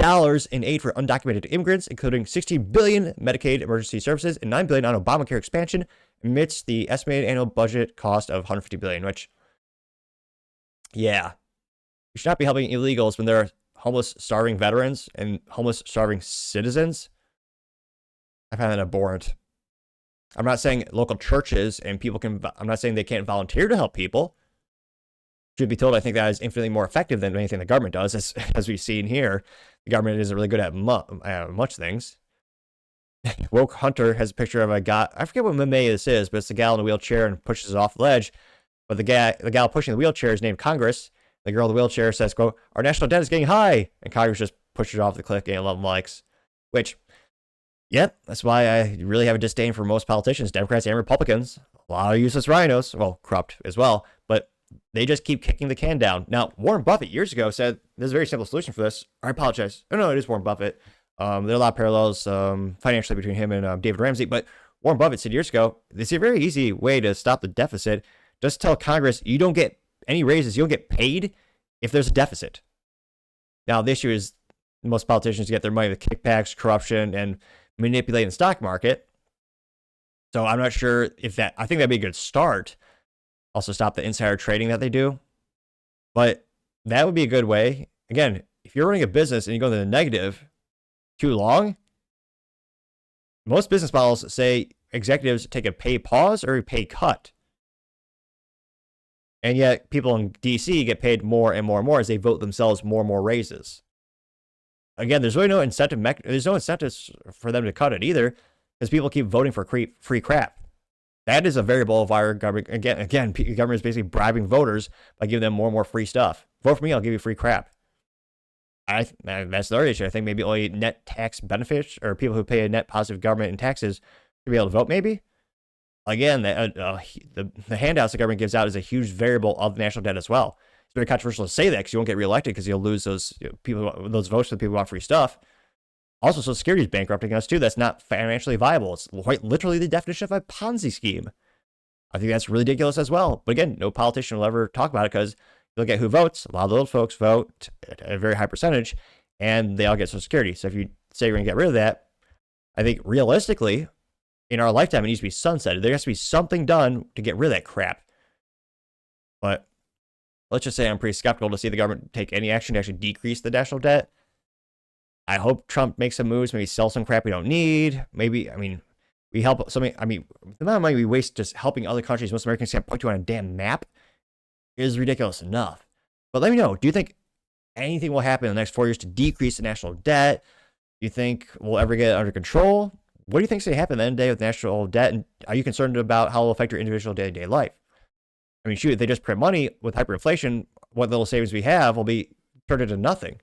in aid for undocumented immigrants, including $60 billion Medicaid emergency services and $9 billion on Obamacare expansion, amidst the estimated annual budget cost of $150 billion, which, yeah, we should not be helping illegals when there are homeless, starving veterans and homeless, starving citizens, I find that abhorrent. I'm not saying local churches and people can, I'm not saying they can't volunteer to help people. Should be told, I think that is infinitely more effective than anything the government does. As we've seen here, the government isn't really good at much things. Woke Hunter has a picture of a guy, I forget what meme this is, but it's a gal in a wheelchair and pushes it off the ledge. But the gal pushing the wheelchair is named Congress. The girl in the wheelchair says, quote, "Our national debt is getting high." And Congress just pushes it off the cliff, getting 11 likes. Which, yep, that's why I really have a disdain for most politicians, Democrats and Republicans. A lot of useless rhinos, well, corrupt as well, but they just keep kicking the can down. Now, Warren Buffett years ago said there's a very simple solution for this. I apologize. Oh, no, it is Warren Buffett. There are a lot of parallels financially between him and David Ramsey. But Warren Buffett said years ago, this is a very easy way to stop the deficit. Just tell Congress you don't get any raises. You don't get paid if there's a deficit. Now, the issue is most politicians get their money with kickbacks, corruption, and manipulating the stock market. So I'm not sure if that, I think that'd be a good start. Also stop the insider trading that they do. But that would be a good way. Again, if you're running a business and you go into the negative too long, most business models say executives take a pay pause or a pay cut. And yet people in DC get paid more and more and more as they vote themselves more and more raises. Again, there's really no incentive. There's no incentives for them to cut it either, because people keep voting for free crap. That is a variable of our government. Again, government is basically bribing voters by giving them more and more free stuff. Vote for me, I'll give you free crap. That's another issue. I think maybe only net tax benefits or people who pay a net positive government in taxes should be able to vote. Maybe. Again, the handouts the government gives out is a huge variable of the national debt as well. It's very controversial to say that because you won't get reelected because you'll lose those those votes for the people who want free stuff. Also, Social Security is bankrupting us too. That's not financially viable. It's quite literally the definition of a Ponzi scheme. I think that's ridiculous as well. But again, no politician will ever talk about it because you look at who votes. A lot of those folks vote at a very high percentage, and they all get Social Security. So if you say you're going to get rid of that, I think realistically, in our lifetime, it needs to be sunsetted. There has to be something done to get rid of that crap. But let's just say I'm pretty skeptical to see the government take any action to actually decrease the national debt. I hope Trump makes some moves, maybe sell some crap we don't need. Maybe, we help something. The amount of money we waste just helping other countries most Americans can't point to on a damn map is ridiculous enough. But let me know, do you think anything will happen in the next 4 years to decrease the national debt? Do you think we'll ever get it under control? What do you think is going to happen at the end of the day with national debt? And are you concerned about how it will affect your individual day-to-day life? Shoot, if they just print money with hyperinflation, what little savings we have will be turned into nothing.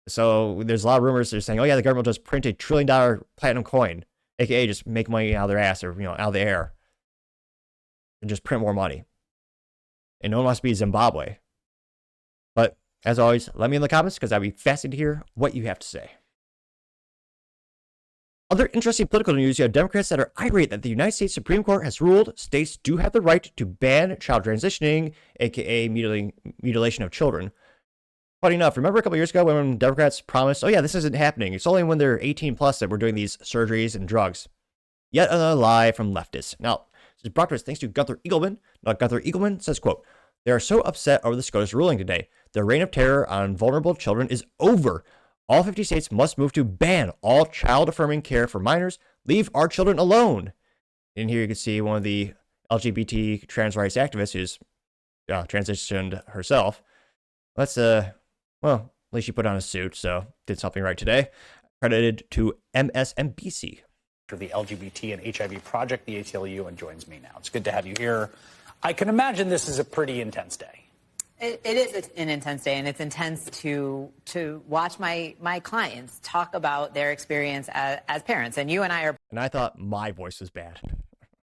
So there's a lot of rumors that are saying, oh yeah, the government will just print $1 trillion platinum coin, aka just make money out of their ass or out of the air, and just print more money. And no one wants to be Zimbabwe. But as always, let me in the comments because I'd be fascinated to hear what you have to say. Other interesting political news, you have Democrats that are irate that the United States Supreme Court has ruled states do have the right to ban child transitioning, aka mutilation of children. Funny enough, remember a couple years ago when Democrats promised, oh yeah, this isn't happening. It's only when they're 18 plus that we're doing these surgeries and drugs. Yet another lie from leftists. Now, this is brought to us thanks to Gunther Eagleman. Now, Gunther Eagleman says, quote, "They are so upset over the SCOTUS ruling today. The reign of terror on vulnerable children is over. All 50 states must move to ban all child-affirming care for minors. Leave our children alone." And here you can see one of the LGBT trans rights activists who's transitioned herself. Let's, well, at least she put on a suit, so did something right today. Credited to MSNBC. For the LGBT and HIV project, the ACLU, and joins me now. It's good to have you here. I can imagine this is a pretty intense day. It is an intense day, and it's intense to watch my clients talk about their experience as parents. And you and I are. And I thought my voice was bad.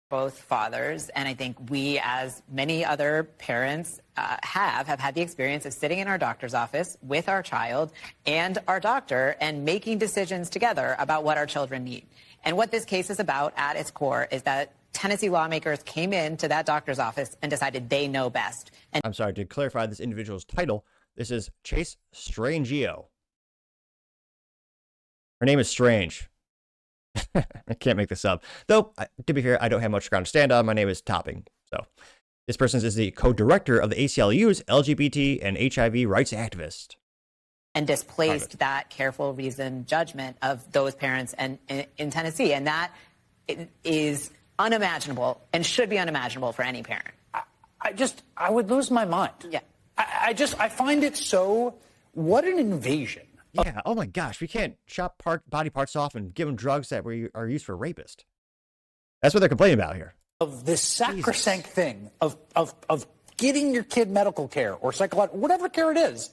Both fathers, and I think we, as many other parents, have had the experience of sitting in our doctor's office with our child and our doctor and making decisions together about what our children need. And what this case is about at its core is that Tennessee lawmakers came into that doctor's office and decided they know best. And I'm sorry, to clarify this individual's title, this is Chase Strangio. Her name is Strange. I can't make this up. Though, to be fair, I don't have much ground to stand on. My name is Topping. So, this person is the co-director of the ACLU's LGBT and HIV rights activist. and displaced that careful, reasoned judgment of those parents and in Tennessee. And that is unimaginable and should be unimaginable for any parent. I would lose my mind. Yeah. I find it so, what an invasion. Yeah. Oh my gosh. We can't chop body parts off and give them drugs that are used for rapists. That's what they're complaining about here. Of this sacrosanct thing of getting your kid medical care or psychological, whatever care it is.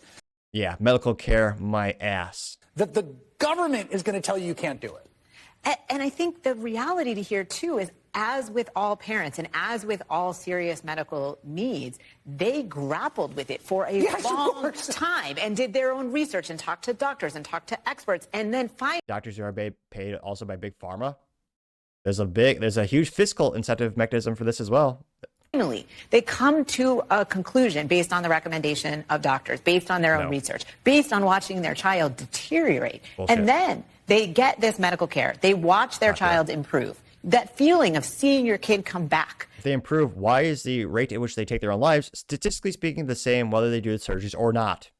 Yeah. Medical care, my ass. That the government is going to tell you can't do it. And I think the reality to here, too, is as with all parents and as with all serious medical needs, they grappled with it for a long time and did their own research and talked to doctors and talked to experts and then finally. Doctors are paid also by Big Pharma. There's a huge fiscal incentive mechanism for this as well. Finally, they come to a conclusion based on the recommendation of doctors, based on their own research, based on watching their child deteriorate. Bullshit. And then they get this medical care. They watch their child improve. That feeling of seeing your kid come back. If they improve, why is the rate at which they take their own lives, statistically speaking, the same whether they do the surgeries or not?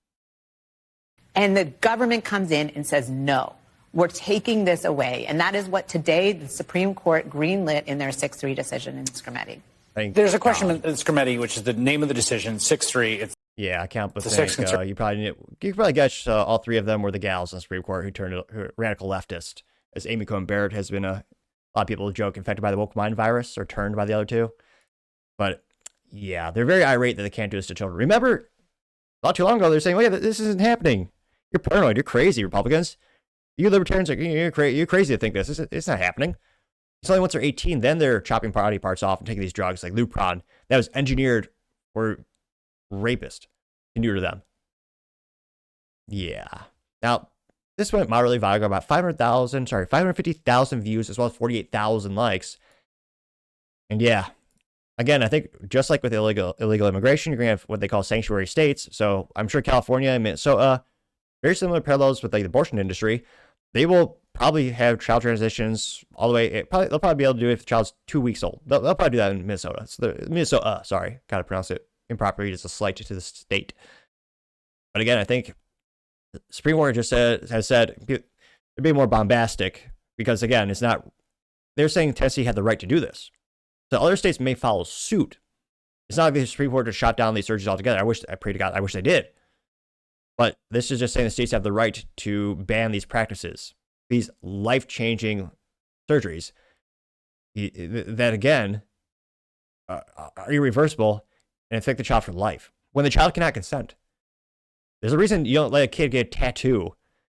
And the government comes in and says, no, we're taking this away. And that is what today the Supreme Court greenlit in their 6-3 decision in Scrimeti. There's a question in Scrimeti, which is the name of the decision, 6-3. Yeah, I can't but think you probably guess all three of them were the gals in the Supreme Court who radical leftist. As Amy Coney Barrett has been a lot of people joke infected by the woke mind virus or turned by the other two. But yeah, they're very irate that they can't do this to children. Remember, not too long ago, they're saying, well, yeah, this isn't happening. You're paranoid. You're crazy, Republicans. You libertarians you're crazy to think this. It's not happening. It's only once they're 18, then they're chopping body parts off and taking these drugs like Lupron that was engineered for rapists to neuter them. Yeah. Now, this went moderately viral, about 550,000 views as well as 48,000 likes. And yeah, again, I think just like with illegal immigration, you're going to have what they call sanctuary states. So I'm sure California and Minnesota, very similar parallels with like the abortion industry. They will probably have child transitions all the way. They'll probably be able to do it if the child's 2 weeks old. They'll probably do that in Minnesota. So Minnesota, gotta pronounce it improperly. Just a slight to the state. But again, I think the Supreme Court has said they're being more bombastic because again, it's not. They're saying Tennessee had the right to do this. So other states may follow suit. It's not like the Supreme Court just shot down these surgeries altogether. I pray to God, I wish they did. But this is just saying the states have the right to ban these practices, these life-changing surgeries that, again, are irreversible and affect the child for life when the child cannot consent. There's a reason you don't let a kid get a tattoo.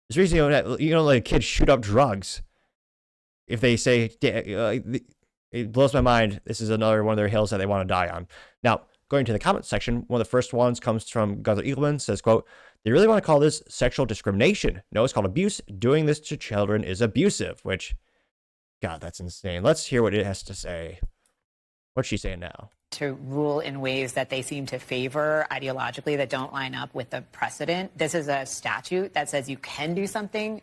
There's a reason you don't let a kid shoot up drugs. If they say, it blows my mind, this is another one of their hills that they want to die on. Now, going to the comment section, one of the first ones comes from Gunther Eagleman, says, quote, they really want to call this sexual discrimination. No, it's called abuse. Doing this to children is abusive, which, God, that's insane. Let's hear what it has to say. What's she saying now? To rule in ways that they seem to favor ideologically that don't line up with the precedent. This is a statute that says you can do something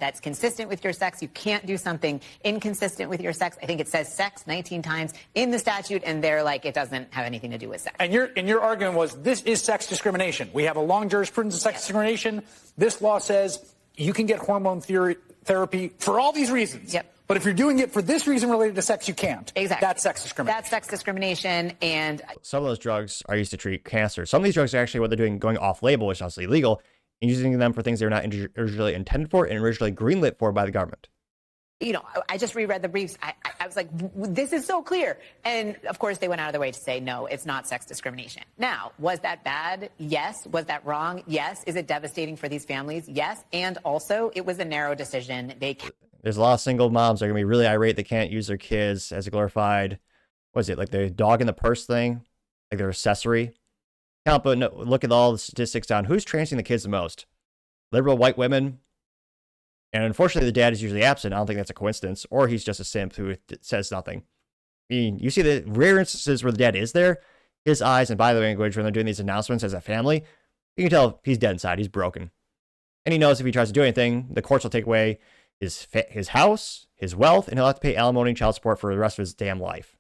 that's consistent with your sex. You can't do something inconsistent with your sex. I think it says sex 19 times in the statute, and they're like, it doesn't have anything to do with sex. And your argument was this is sex discrimination. We have a long jurisprudence of sex discrimination. This law says you can get hormone therapy for all these reasons. Yep. But if you're doing it for this reason related to sex, you can't. Exactly. That's sex discrimination. That's sex discrimination. And some of those drugs are used to treat cancer. Some of these drugs are actually what they're doing, going off label, which is obviously illegal, and using them for things they're not originally intended for and originally greenlit for by the government. You know, I just reread the briefs. I was like, this is so clear. And of course, they went out of their way to say, no, it's not sex discrimination. Now, was that bad? Yes. Was that wrong? Yes. Is it devastating for these families? Yes. And also, it was a narrow decision. There's a lot of single moms that are going to be really irate. They can't use their kids as a glorified, what is it, like the dog in the purse thing? Like their accessory? Can't but no, look at all the statistics on who's transing the kids the most. Liberal white women. And unfortunately, the dad is usually absent. I don't think that's a coincidence. Or he's just a simp who says nothing. I mean, you see the rare instances where the dad is there. His eyes and body language when they're doing these announcements as a family, you can tell he's dead inside. He's broken. And he knows if he tries to do anything, the courts will take away his house, his wealth, and he'll have to pay alimony and child support for the rest of his damn life.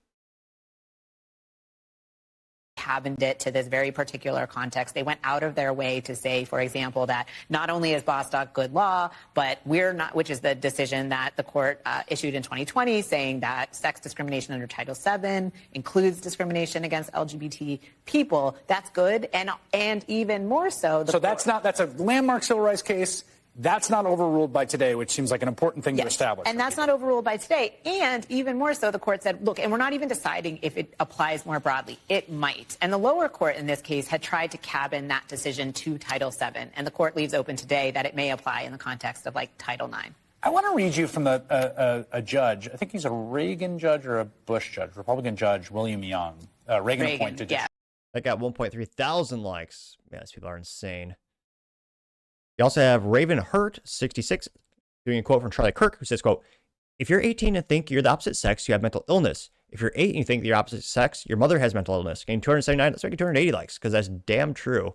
cabined it to this very particular context. They went out of their way to say, for example, that not only is Bostock good law, but we're not, which is the decision that the court issued in 2020, saying that sex discrimination under Title VII includes discrimination against LGBT people. That's good, and even more so. So that's a landmark civil rights case. That's not overruled by today, which seems like an important thing to establish. And that's not overruled by today. And even more so, the court said, look, and we're not even deciding if it applies more broadly. It might. And the lower court in this case had tried to cabin that decision to Title VII. And the court leaves open today that it may apply in the context of like Title IX. I want to read you from a judge. I think he's a Reagan judge or a Bush judge, Republican judge, William Young. Reagan appointed. Yeah. That got 1.3 thousand likes. Man, these people are insane. You also have Raven Hurt, 66, doing a quote from Charlie Kirk, who says, quote, if you're 18 and think you're the opposite sex, you have mental illness. If you're 8 and you think you're opposite sex, your mother has mental illness. Getting 279, let's make it 280 likes, because that's damn true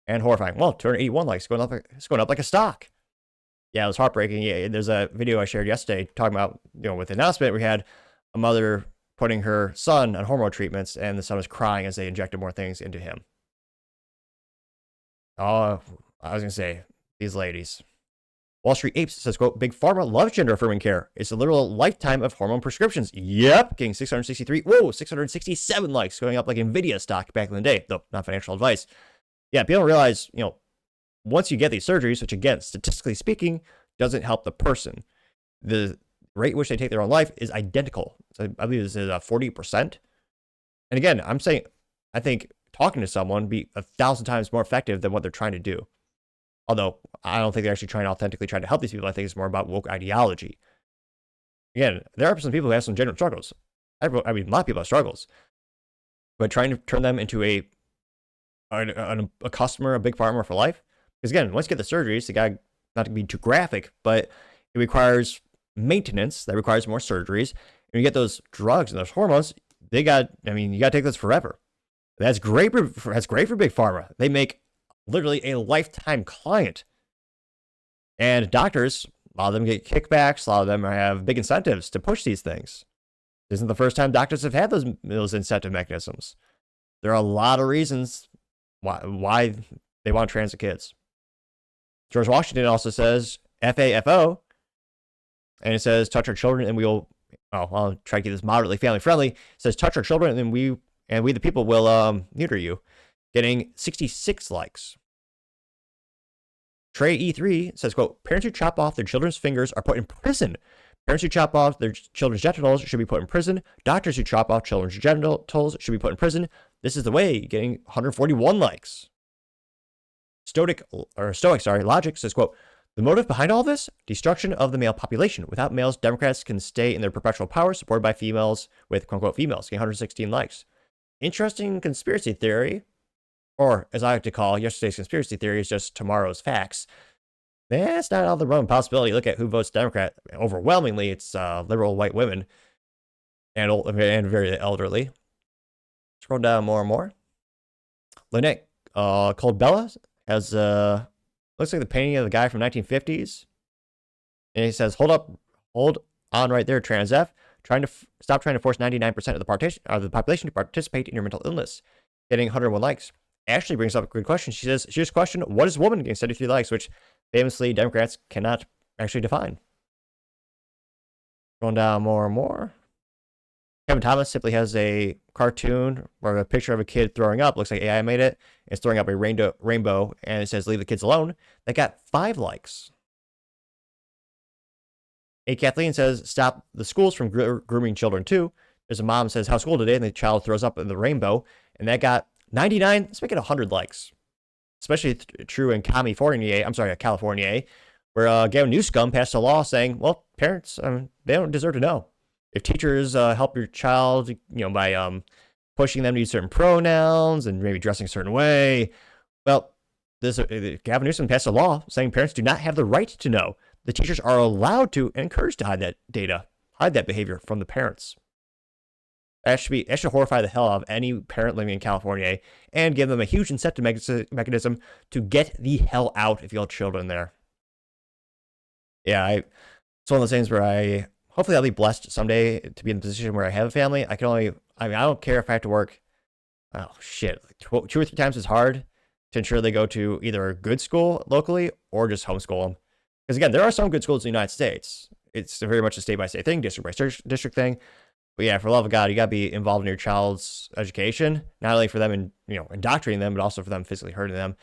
and horrifying. Well, 281 likes, it's going up like a stock. Yeah, it was heartbreaking. Yeah, there's a video I shared yesterday talking about, with the announcement, we had a mother putting her son on hormone treatments, and the son was crying as they injected more things into him. Oh, I was going to say, these ladies. Wall Street Apes says, quote, Big Pharma loves gender-affirming care. It's a literal lifetime of hormone prescriptions. Yep, getting 667 likes, going up like NVIDIA stock back in the day, though not financial advice. Yeah, people don't realize, once you get these surgeries, which again, statistically speaking, doesn't help the person, the rate at which they take their own life is identical. So I believe this is 40%. And again, I'm saying, I think talking to someone would be 1,000 times more effective than what they're trying to do. Although I don't think they're actually authentically trying to help these people. I think it's more about woke ideology. Again, there are some people who have some genuine struggles. I mean, a lot of people have struggles. But trying to turn them into a customer, a big farmer for life. Because again, once you get the surgeries, the guy, not to be too graphic, but it requires maintenance that requires more surgeries. And you get those drugs and those hormones, you got to take those forever. That's great for big pharma. They make literally a lifetime client. And doctors, a lot of them get kickbacks, a lot of them have big incentives to push these things. This isn't the first time doctors have had those incentive mechanisms. There are a lot of reasons why they want to transit kids. George Washington also says FAFO, and it says touch our children and I'll try to keep this moderately family friendly. It says touch our children and we the people will neuter you. Getting 66 likes. Trey E3 says, quote, parents who chop off their children's fingers are put in prison. Parents who chop off their children's genitals should be put in prison. Doctors who chop off children's genitals should be put in prison. This is the way. Getting 141 likes. Stoic Logic says, quote, the motive behind all this? Destruction of the male population. Without males, Democrats can stay in their perpetual power, supported by females with quote-unquote females. Getting 116 likes. Interesting conspiracy theory. Or, as I like to call, yesterday's conspiracy theory is just tomorrow's facts. That's not all the wrong possibility. Look at who votes Democrat. Overwhelmingly, it's liberal white women and very elderly. Scroll down more and more. Lynette Coldbella has, looks like the painting of the guy from 1950s. And he says, hold on right there, Trans F. Stop trying to force 99% of the population to participate in your mental illness. Getting 101 likes. Ashley brings up a good question. She says, she just questioned, what is a woman getting 73 likes, which famously Democrats cannot actually define. Going down more and more. Kevin Thomas simply has a cartoon or a picture of a kid throwing up. Looks like AI made it. It's throwing up a rainbow, and it says, leave the kids alone. That got 5 likes. A Kathleen says, stop the schools from grooming children too. There's a mom who says, how's school today? And the child throws up in the rainbow. And that got 99, let's make it 100 likes. Especially true in California, where Gavin Newsom passed a law saying, well, parents, they don't deserve to know. If teachers help your child, by pushing them to use certain pronouns and maybe dressing a certain way, well, Gavin Newsom passed a law saying parents do not have the right to know. The teachers are allowed to and encouraged to hide that data, hide that behavior from the parents. That should horrify the hell out of any parent living in California and give them a huge incentive mechanism to get the hell out if you have children there. Yeah, it's one of those things where hopefully I'll be blessed someday to be in a position where I have a family. I don't care if I have to work oh shit, like 2 or 3 times as hard to ensure they go to either a good school locally or just homeschool them. Because again, there are some good schools in the United States. It's very much a state by state thing, district by district thing. But yeah, for the love of God, you got to be involved in your child's education, not only for them and indoctrinating them, but also for them physically hurting them.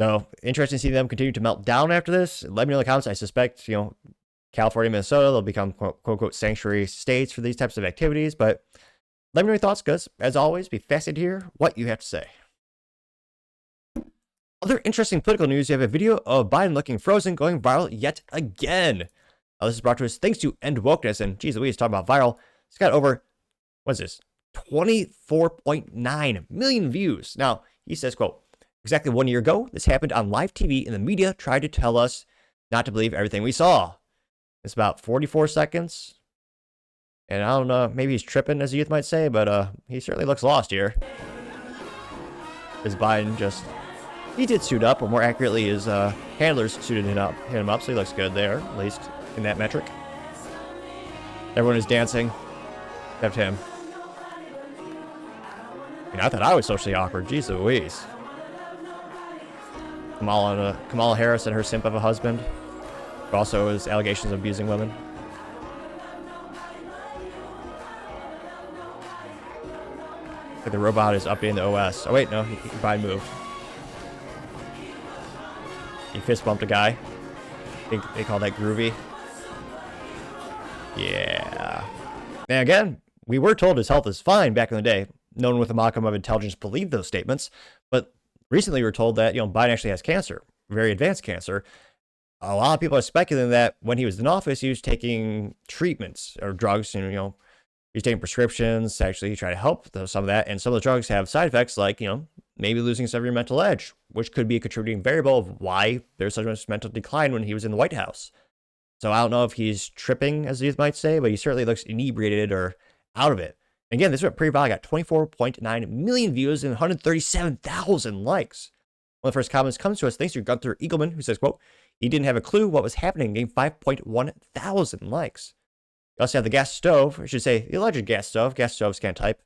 So interesting to see them continue to melt down after this. Let me know in the comments. I suspect California, Minnesota, they'll become quote unquote sanctuary states for these types of activities. But let me know your thoughts, because as always, be fascinated to hear what you have to say. Other interesting political news, you have a video of Biden looking frozen going viral yet again. This is brought to us thanks to End Wokeness, and geez Louise, talking about viral. It's got over, what's this, 24.9 million views. Now, he says, quote, exactly 1 year ago, this happened on live TV, and the media tried to tell us not to believe everything we saw. It's about 44 seconds. And I don't know, maybe he's tripping, as the youth might say, but he certainly looks lost here. As Biden just, he did suit up, or more accurately, his handlers suited him up, so he looks good there, at least in that metric. Everyone is dancing, except him. I thought I was socially awkward. Jeez Louise. Kamala Harris and her simp of a husband, but also his allegations of abusing women. Like the robot is updating the OS. Oh wait, no, Biden moved. He fist bumped a guy. I think they call that groovy. Yeah. Now again, we were told his health is fine back in the day. No one with a modicum of intelligence believed those statements, but recently we were told that Biden actually has cancer, very advanced cancer. A lot of people are speculating that when he was in office, he was taking treatments or drugs, and he's taking prescriptions to actually try to help some of that. And some of the drugs have side effects like maybe losing some of your mental edge, which could be a contributing variable of why there's such much mental decline when he was in the White House. So I don't know if he's tripping, as you might say, but he certainly looks inebriated or out of it. Again, this went pretty viral. Got 24.9 million views and 137,000 likes. One of the first comments comes to us thanks to Gunther Eagleman, who says, quote, he didn't have a clue what was happening, getting 5.1 thousand likes. You also have the gas stove, I should say the alleged gas stove. Gas stoves can't type.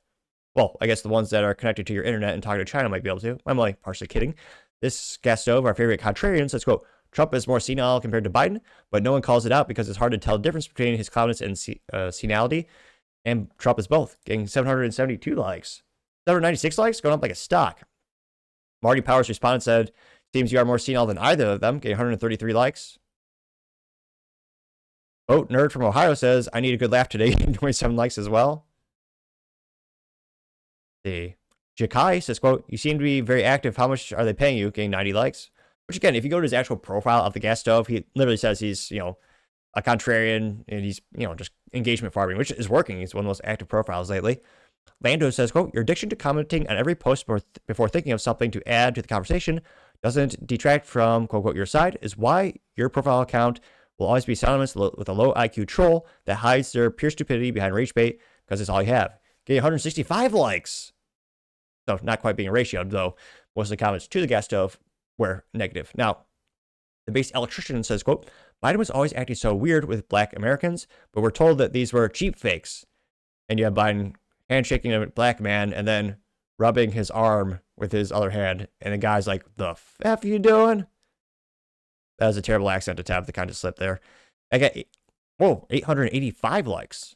Well, I guess the ones that are connected to your internet and talking to China might be able to. I'm only partially kidding. This gas stove, our favorite contrarian, says, quote, Trump is more senile compared to Biden, but no one calls it out because it's hard to tell the difference between his cleverness and senility. And Trump is both, getting 772 likes. 796 likes, going up like a stock. Marty Powers responded, said, seems you are more senile than either of them, getting 133 likes. Vote Nerd from Ohio says, I need a good laugh today, 27 likes as well. The Jakai says, quote, you seem to be very active. How much are they paying you? Getting 90 likes. Which again, if you go to his actual profile of the gas stove, he literally says he's, a contrarian, and he's, just engagement farming, which is working. He's one of the most active profiles lately. Lando says, quote, your addiction to commenting on every post before thinking of something to add to the conversation doesn't detract from, quote, unquote, your side, is why your profile account will always be synonymous with a low IQ troll that hides their pure stupidity behind rage bait because it's all you have. Getting 165 likes. So not quite being ratioed, though. Most of the comments to the gas stove were negative. Now, the base electrician says, quote, Biden was always acting so weird with black Americans, but we're told that these were cheap fakes. And you have Biden handshaking a black man and then rubbing his arm with his other hand. And the guy's like, the F you doing? That was a terrible accent attempt that kind of slipped there. I got, 885 likes.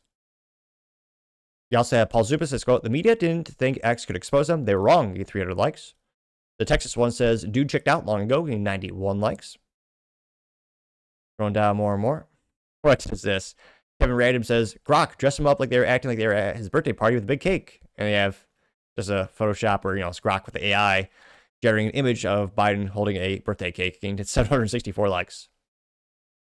You also have Paul Zupas says, quote, the media didn't think X could expose them. They were wrong. Get 300 likes. The Texas one says, dude checked out long ago, getting 91 likes. Going down more and more. What is this? Kevin Random says, Grok, dress him up like they were acting like they were at his birthday party with a big cake. And they have just a Photoshop where, it's Grok with the AI generating an image of Biden holding a birthday cake, getting 764 likes.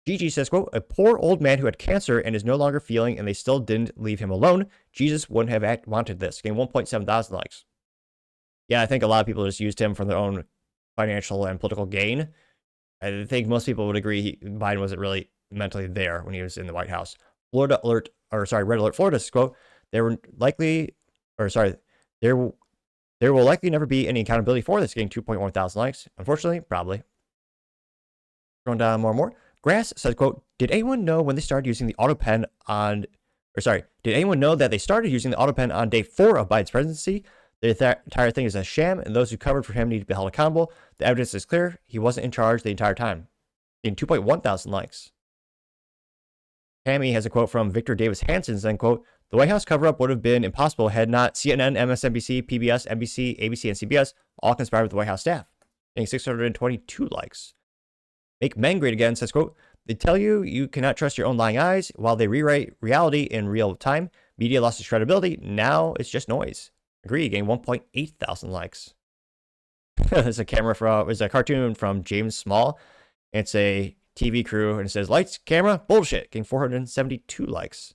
Gigi says, quote, a poor old man who had cancer and is no longer feeling and they still didn't leave him alone. Jesus wouldn't have wanted this. Getting 1.7 thousand likes. Yeah, I think a lot of people just used him for their own financial and political gain. I think most people would agree Biden wasn't really mentally there when he was in the White House. Red Alert Florida says, quote, there will likely never be any accountability for this, getting 2.1 thousand likes. Unfortunately, probably. Going down more and more. Grass says, quote, did anyone know when they started using the auto pen did anyone know that they started using the auto pen on day 4 of Biden's presidency? The entire thing is a sham, and those who covered for him need to be held accountable. The evidence is clear. He wasn't in charge the entire time. Getting 2.1 thousand likes. Tammy has a quote from Victor Davis Hanson saying, quote, "The White House cover-up would have been impossible had not CNN, MSNBC, PBS, NBC, ABC, and CBS all conspired with the White House staff." Getting 622 likes. Make Men Great Again says, quote, "They tell you you cannot trust your own lying eyes while they rewrite reality in real time. Media lost its credibility. Now it's just noise." Agree, getting 1.8 thousand likes. There's a cartoon from James Small. It's a TV crew, and it says, "Lights, camera, bullshit," getting 472 likes.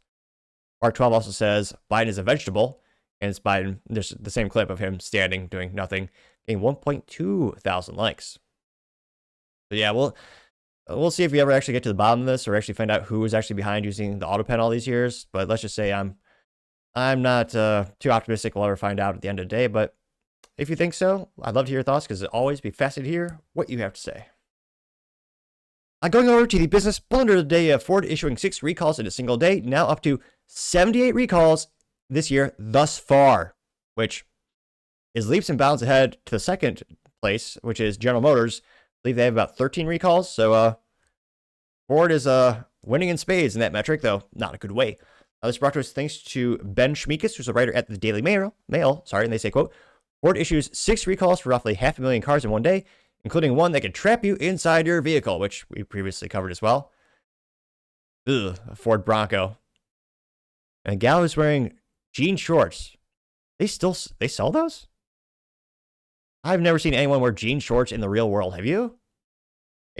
Mark 12 also says, "Biden is a vegetable," and it's Biden. There's the same clip of him standing, doing nothing, getting 1.2 thousand likes. So yeah, we'll see if we ever actually get to the bottom of this, or actually find out who was actually behind using the auto pen all these years. But let's just say I'm not too optimistic we'll ever find out at the end of the day. But if you think so, I'd love to hear your thoughts, because it'll always be fascinating to hear what you have to say. Going over to the business Blunder of the day, Ford issuing 6 recalls in a single day, now up to 78 recalls this year thus far, which is leaps and bounds ahead to the second place, which is General Motors. I believe they have about 13 recalls, so Ford is winning in spades in that metric, though not a good way. This brought to us thanks to Ben Schmiekes, who's a writer at the Daily Mail, and they say, quote, "Ford issues 6 recalls for roughly 500,000 cars in one day, including one that can trap you inside your vehicle," which we previously covered as well. Ugh, a Ford Bronco. And a gal who's wearing jean shorts. They sell those? I've never seen anyone wear jean shorts in the real world. Have you?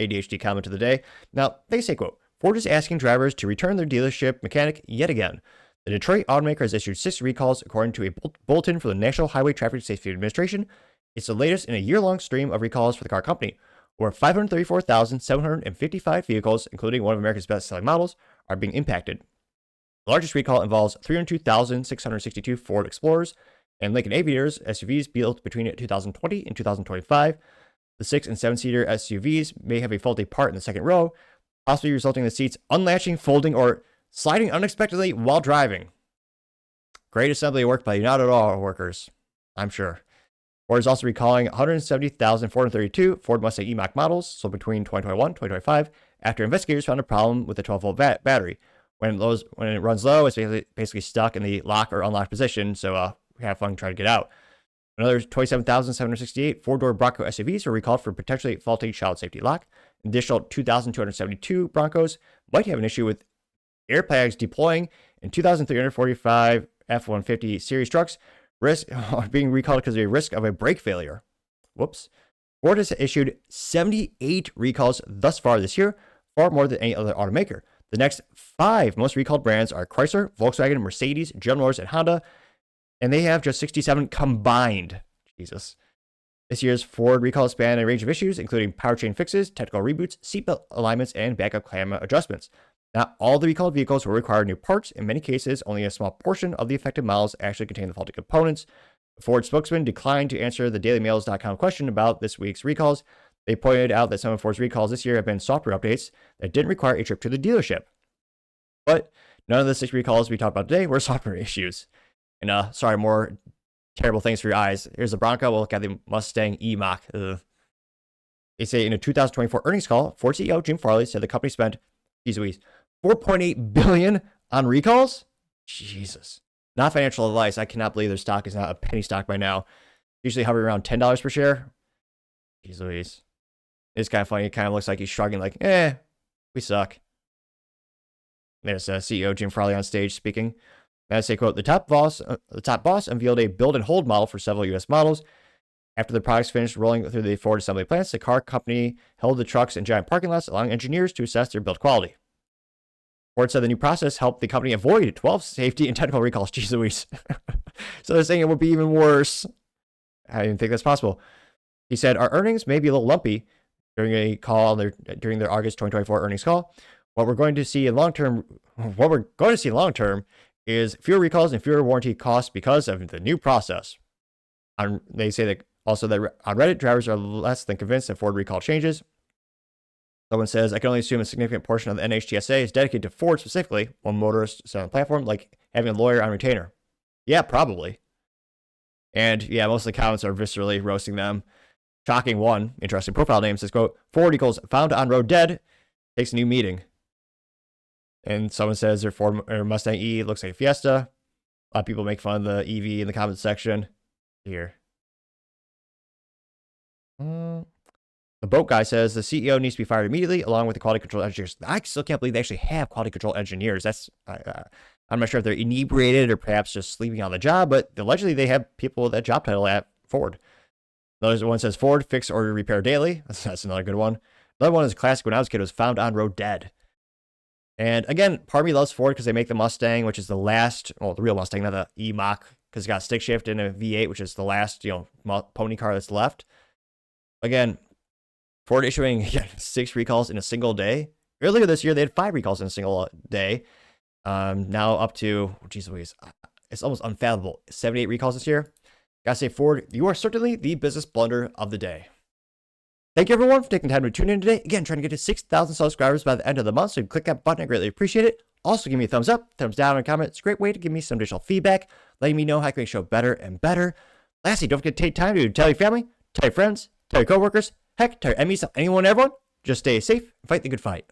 ADHD comment of the day. Now, they say, quote, "Ford is asking drivers to return their dealership mechanic yet again. The Detroit automaker has issued 6 recalls according to a bulletin for the National Highway Traffic Safety Administration. It's the latest in a year-long stream of recalls for the car company. Over 534,755 vehicles, including one of America's best-selling models, are being impacted. The largest recall involves 302,662 Ford Explorers and Lincoln Aviators SUVs built between 2020 and 2025. The 6- and 7-seater SUVs may have a faulty part in the second row, possibly resulting in the seats unlatching, folding, or sliding unexpectedly while driving. Great assembly work by United Auto Workers, I'm sure. Ford is also recalling 170,432 Ford Mustang E-Mach models sold between 2021 and 2025 after investigators found a problem with the 12-volt battery. When it runs low, it's basically stuck in the lock or unlocked position, so we have fun trying to get out. Another 27,768 four-door Bronco SUVs were recalled for potentially faulty child safety lock. An additional 2,272 Broncos might have an issue with airbags deploying, and 2,345 F-150 series trucks are being recalled because of a risk of a brake failure. Whoops. Ford has issued 78 recalls thus far this year, far more than any other automaker. The next 5 most recalled brands are Chrysler, Volkswagen, Mercedes, General Motors, and Honda, and they have just 67 combined. Jesus. This year's Ford recalls span a range of issues, including powertrain fixes, technical reboots, seatbelt alignments, and backup camera adjustments. Not all the recalled vehicles will require new parts. In many cases, only a small portion of the affected models actually contain the faulty components. The Ford spokesman declined to answer the DailyMails.com question about this week's recalls. They pointed out that some of Ford's recalls this year have been software updates that didn't require a trip to the dealership. But none of the 6 recalls we talked about today were software issues. And sorry, more terrible things for your eyes. Here's the Bronco. We'll look at the Mustang E-Mach. They say in a 2024 earnings call, Ford CEO Jim Farley said the company spent, $4.8 billion on recalls? Jesus. Not financial advice. I cannot believe their stock is not a penny stock by now. Usually hovering around $10 per share. Jeez Louise. It's kind of funny. It kind of looks like he's shrugging like, we suck. There's CEO Jim Farley on stage speaking. And I say, quote, the top boss unveiled a build and hold model for several U.S. models. After the products finished rolling through the Ford assembly plants, the car company held the trucks in giant parking lots, allowing engineers to assess their build quality. Ford said the new process helped the company avoid 12 safety and technical recalls. Jeez Louise. So they're saying it would be even worse. I didn't think that's possible. He said, our earnings may be a little lumpy during a call during their August 2024 earnings call. What we're going to see in long term is fewer recalls and fewer warranty costs because of the new process. They say that also that on Reddit, drivers are less than convinced that Ford recall changes. Someone says, I can only assume a significant portion of the NHTSA is dedicated to Ford specifically, one motorist said on the platform, like having a lawyer on retainer. Yeah, probably. And yeah, most of the comments are viscerally roasting them. Shocking one, interesting profile name says, quote, Ford equals found on road dead, takes a new meeting. And someone says their Ford or Mustang E looks like a Fiesta. A lot of people make fun of the EV in the comments section. Here. The boat guy says the CEO needs to be fired immediately, along with the quality control engineers. I still can't believe they actually have quality control engineers. That's I'm not sure if they're inebriated or perhaps just sleeping on the job, but allegedly they have people with that job title at Ford. Another one says Ford fix or repair daily. That's another good one. Another one is classic when I was a kid, was found on road dead. And again, part of me loves Ford because they make the Mustang, which is the last, well, the real Mustang, not the E-Mach, because it's got a stick shift and a V8, which is the last, pony car that's left. Again, Ford issuing 6 recalls in a single day. Earlier this year, they had 5 recalls in a single day. Now up to, geez Louise, it's almost unfathomable. 78 recalls this year. Gotta say, Ford, you are certainly the business blunder of the day. Thank you, everyone, for taking time to tune in today. Again, trying to get to 6,000 subscribers by the end of the month, so you can click that button. I greatly appreciate it. Also, give me a thumbs up, thumbs down, and a comment. It's a great way to give me some additional feedback, letting me know how I can make the show better and better. Lastly, don't forget to take time to tell your family, tell your friends, tell your coworkers, heck, tell your enemies, tell anyone and everyone. Just stay safe and fight the good fight.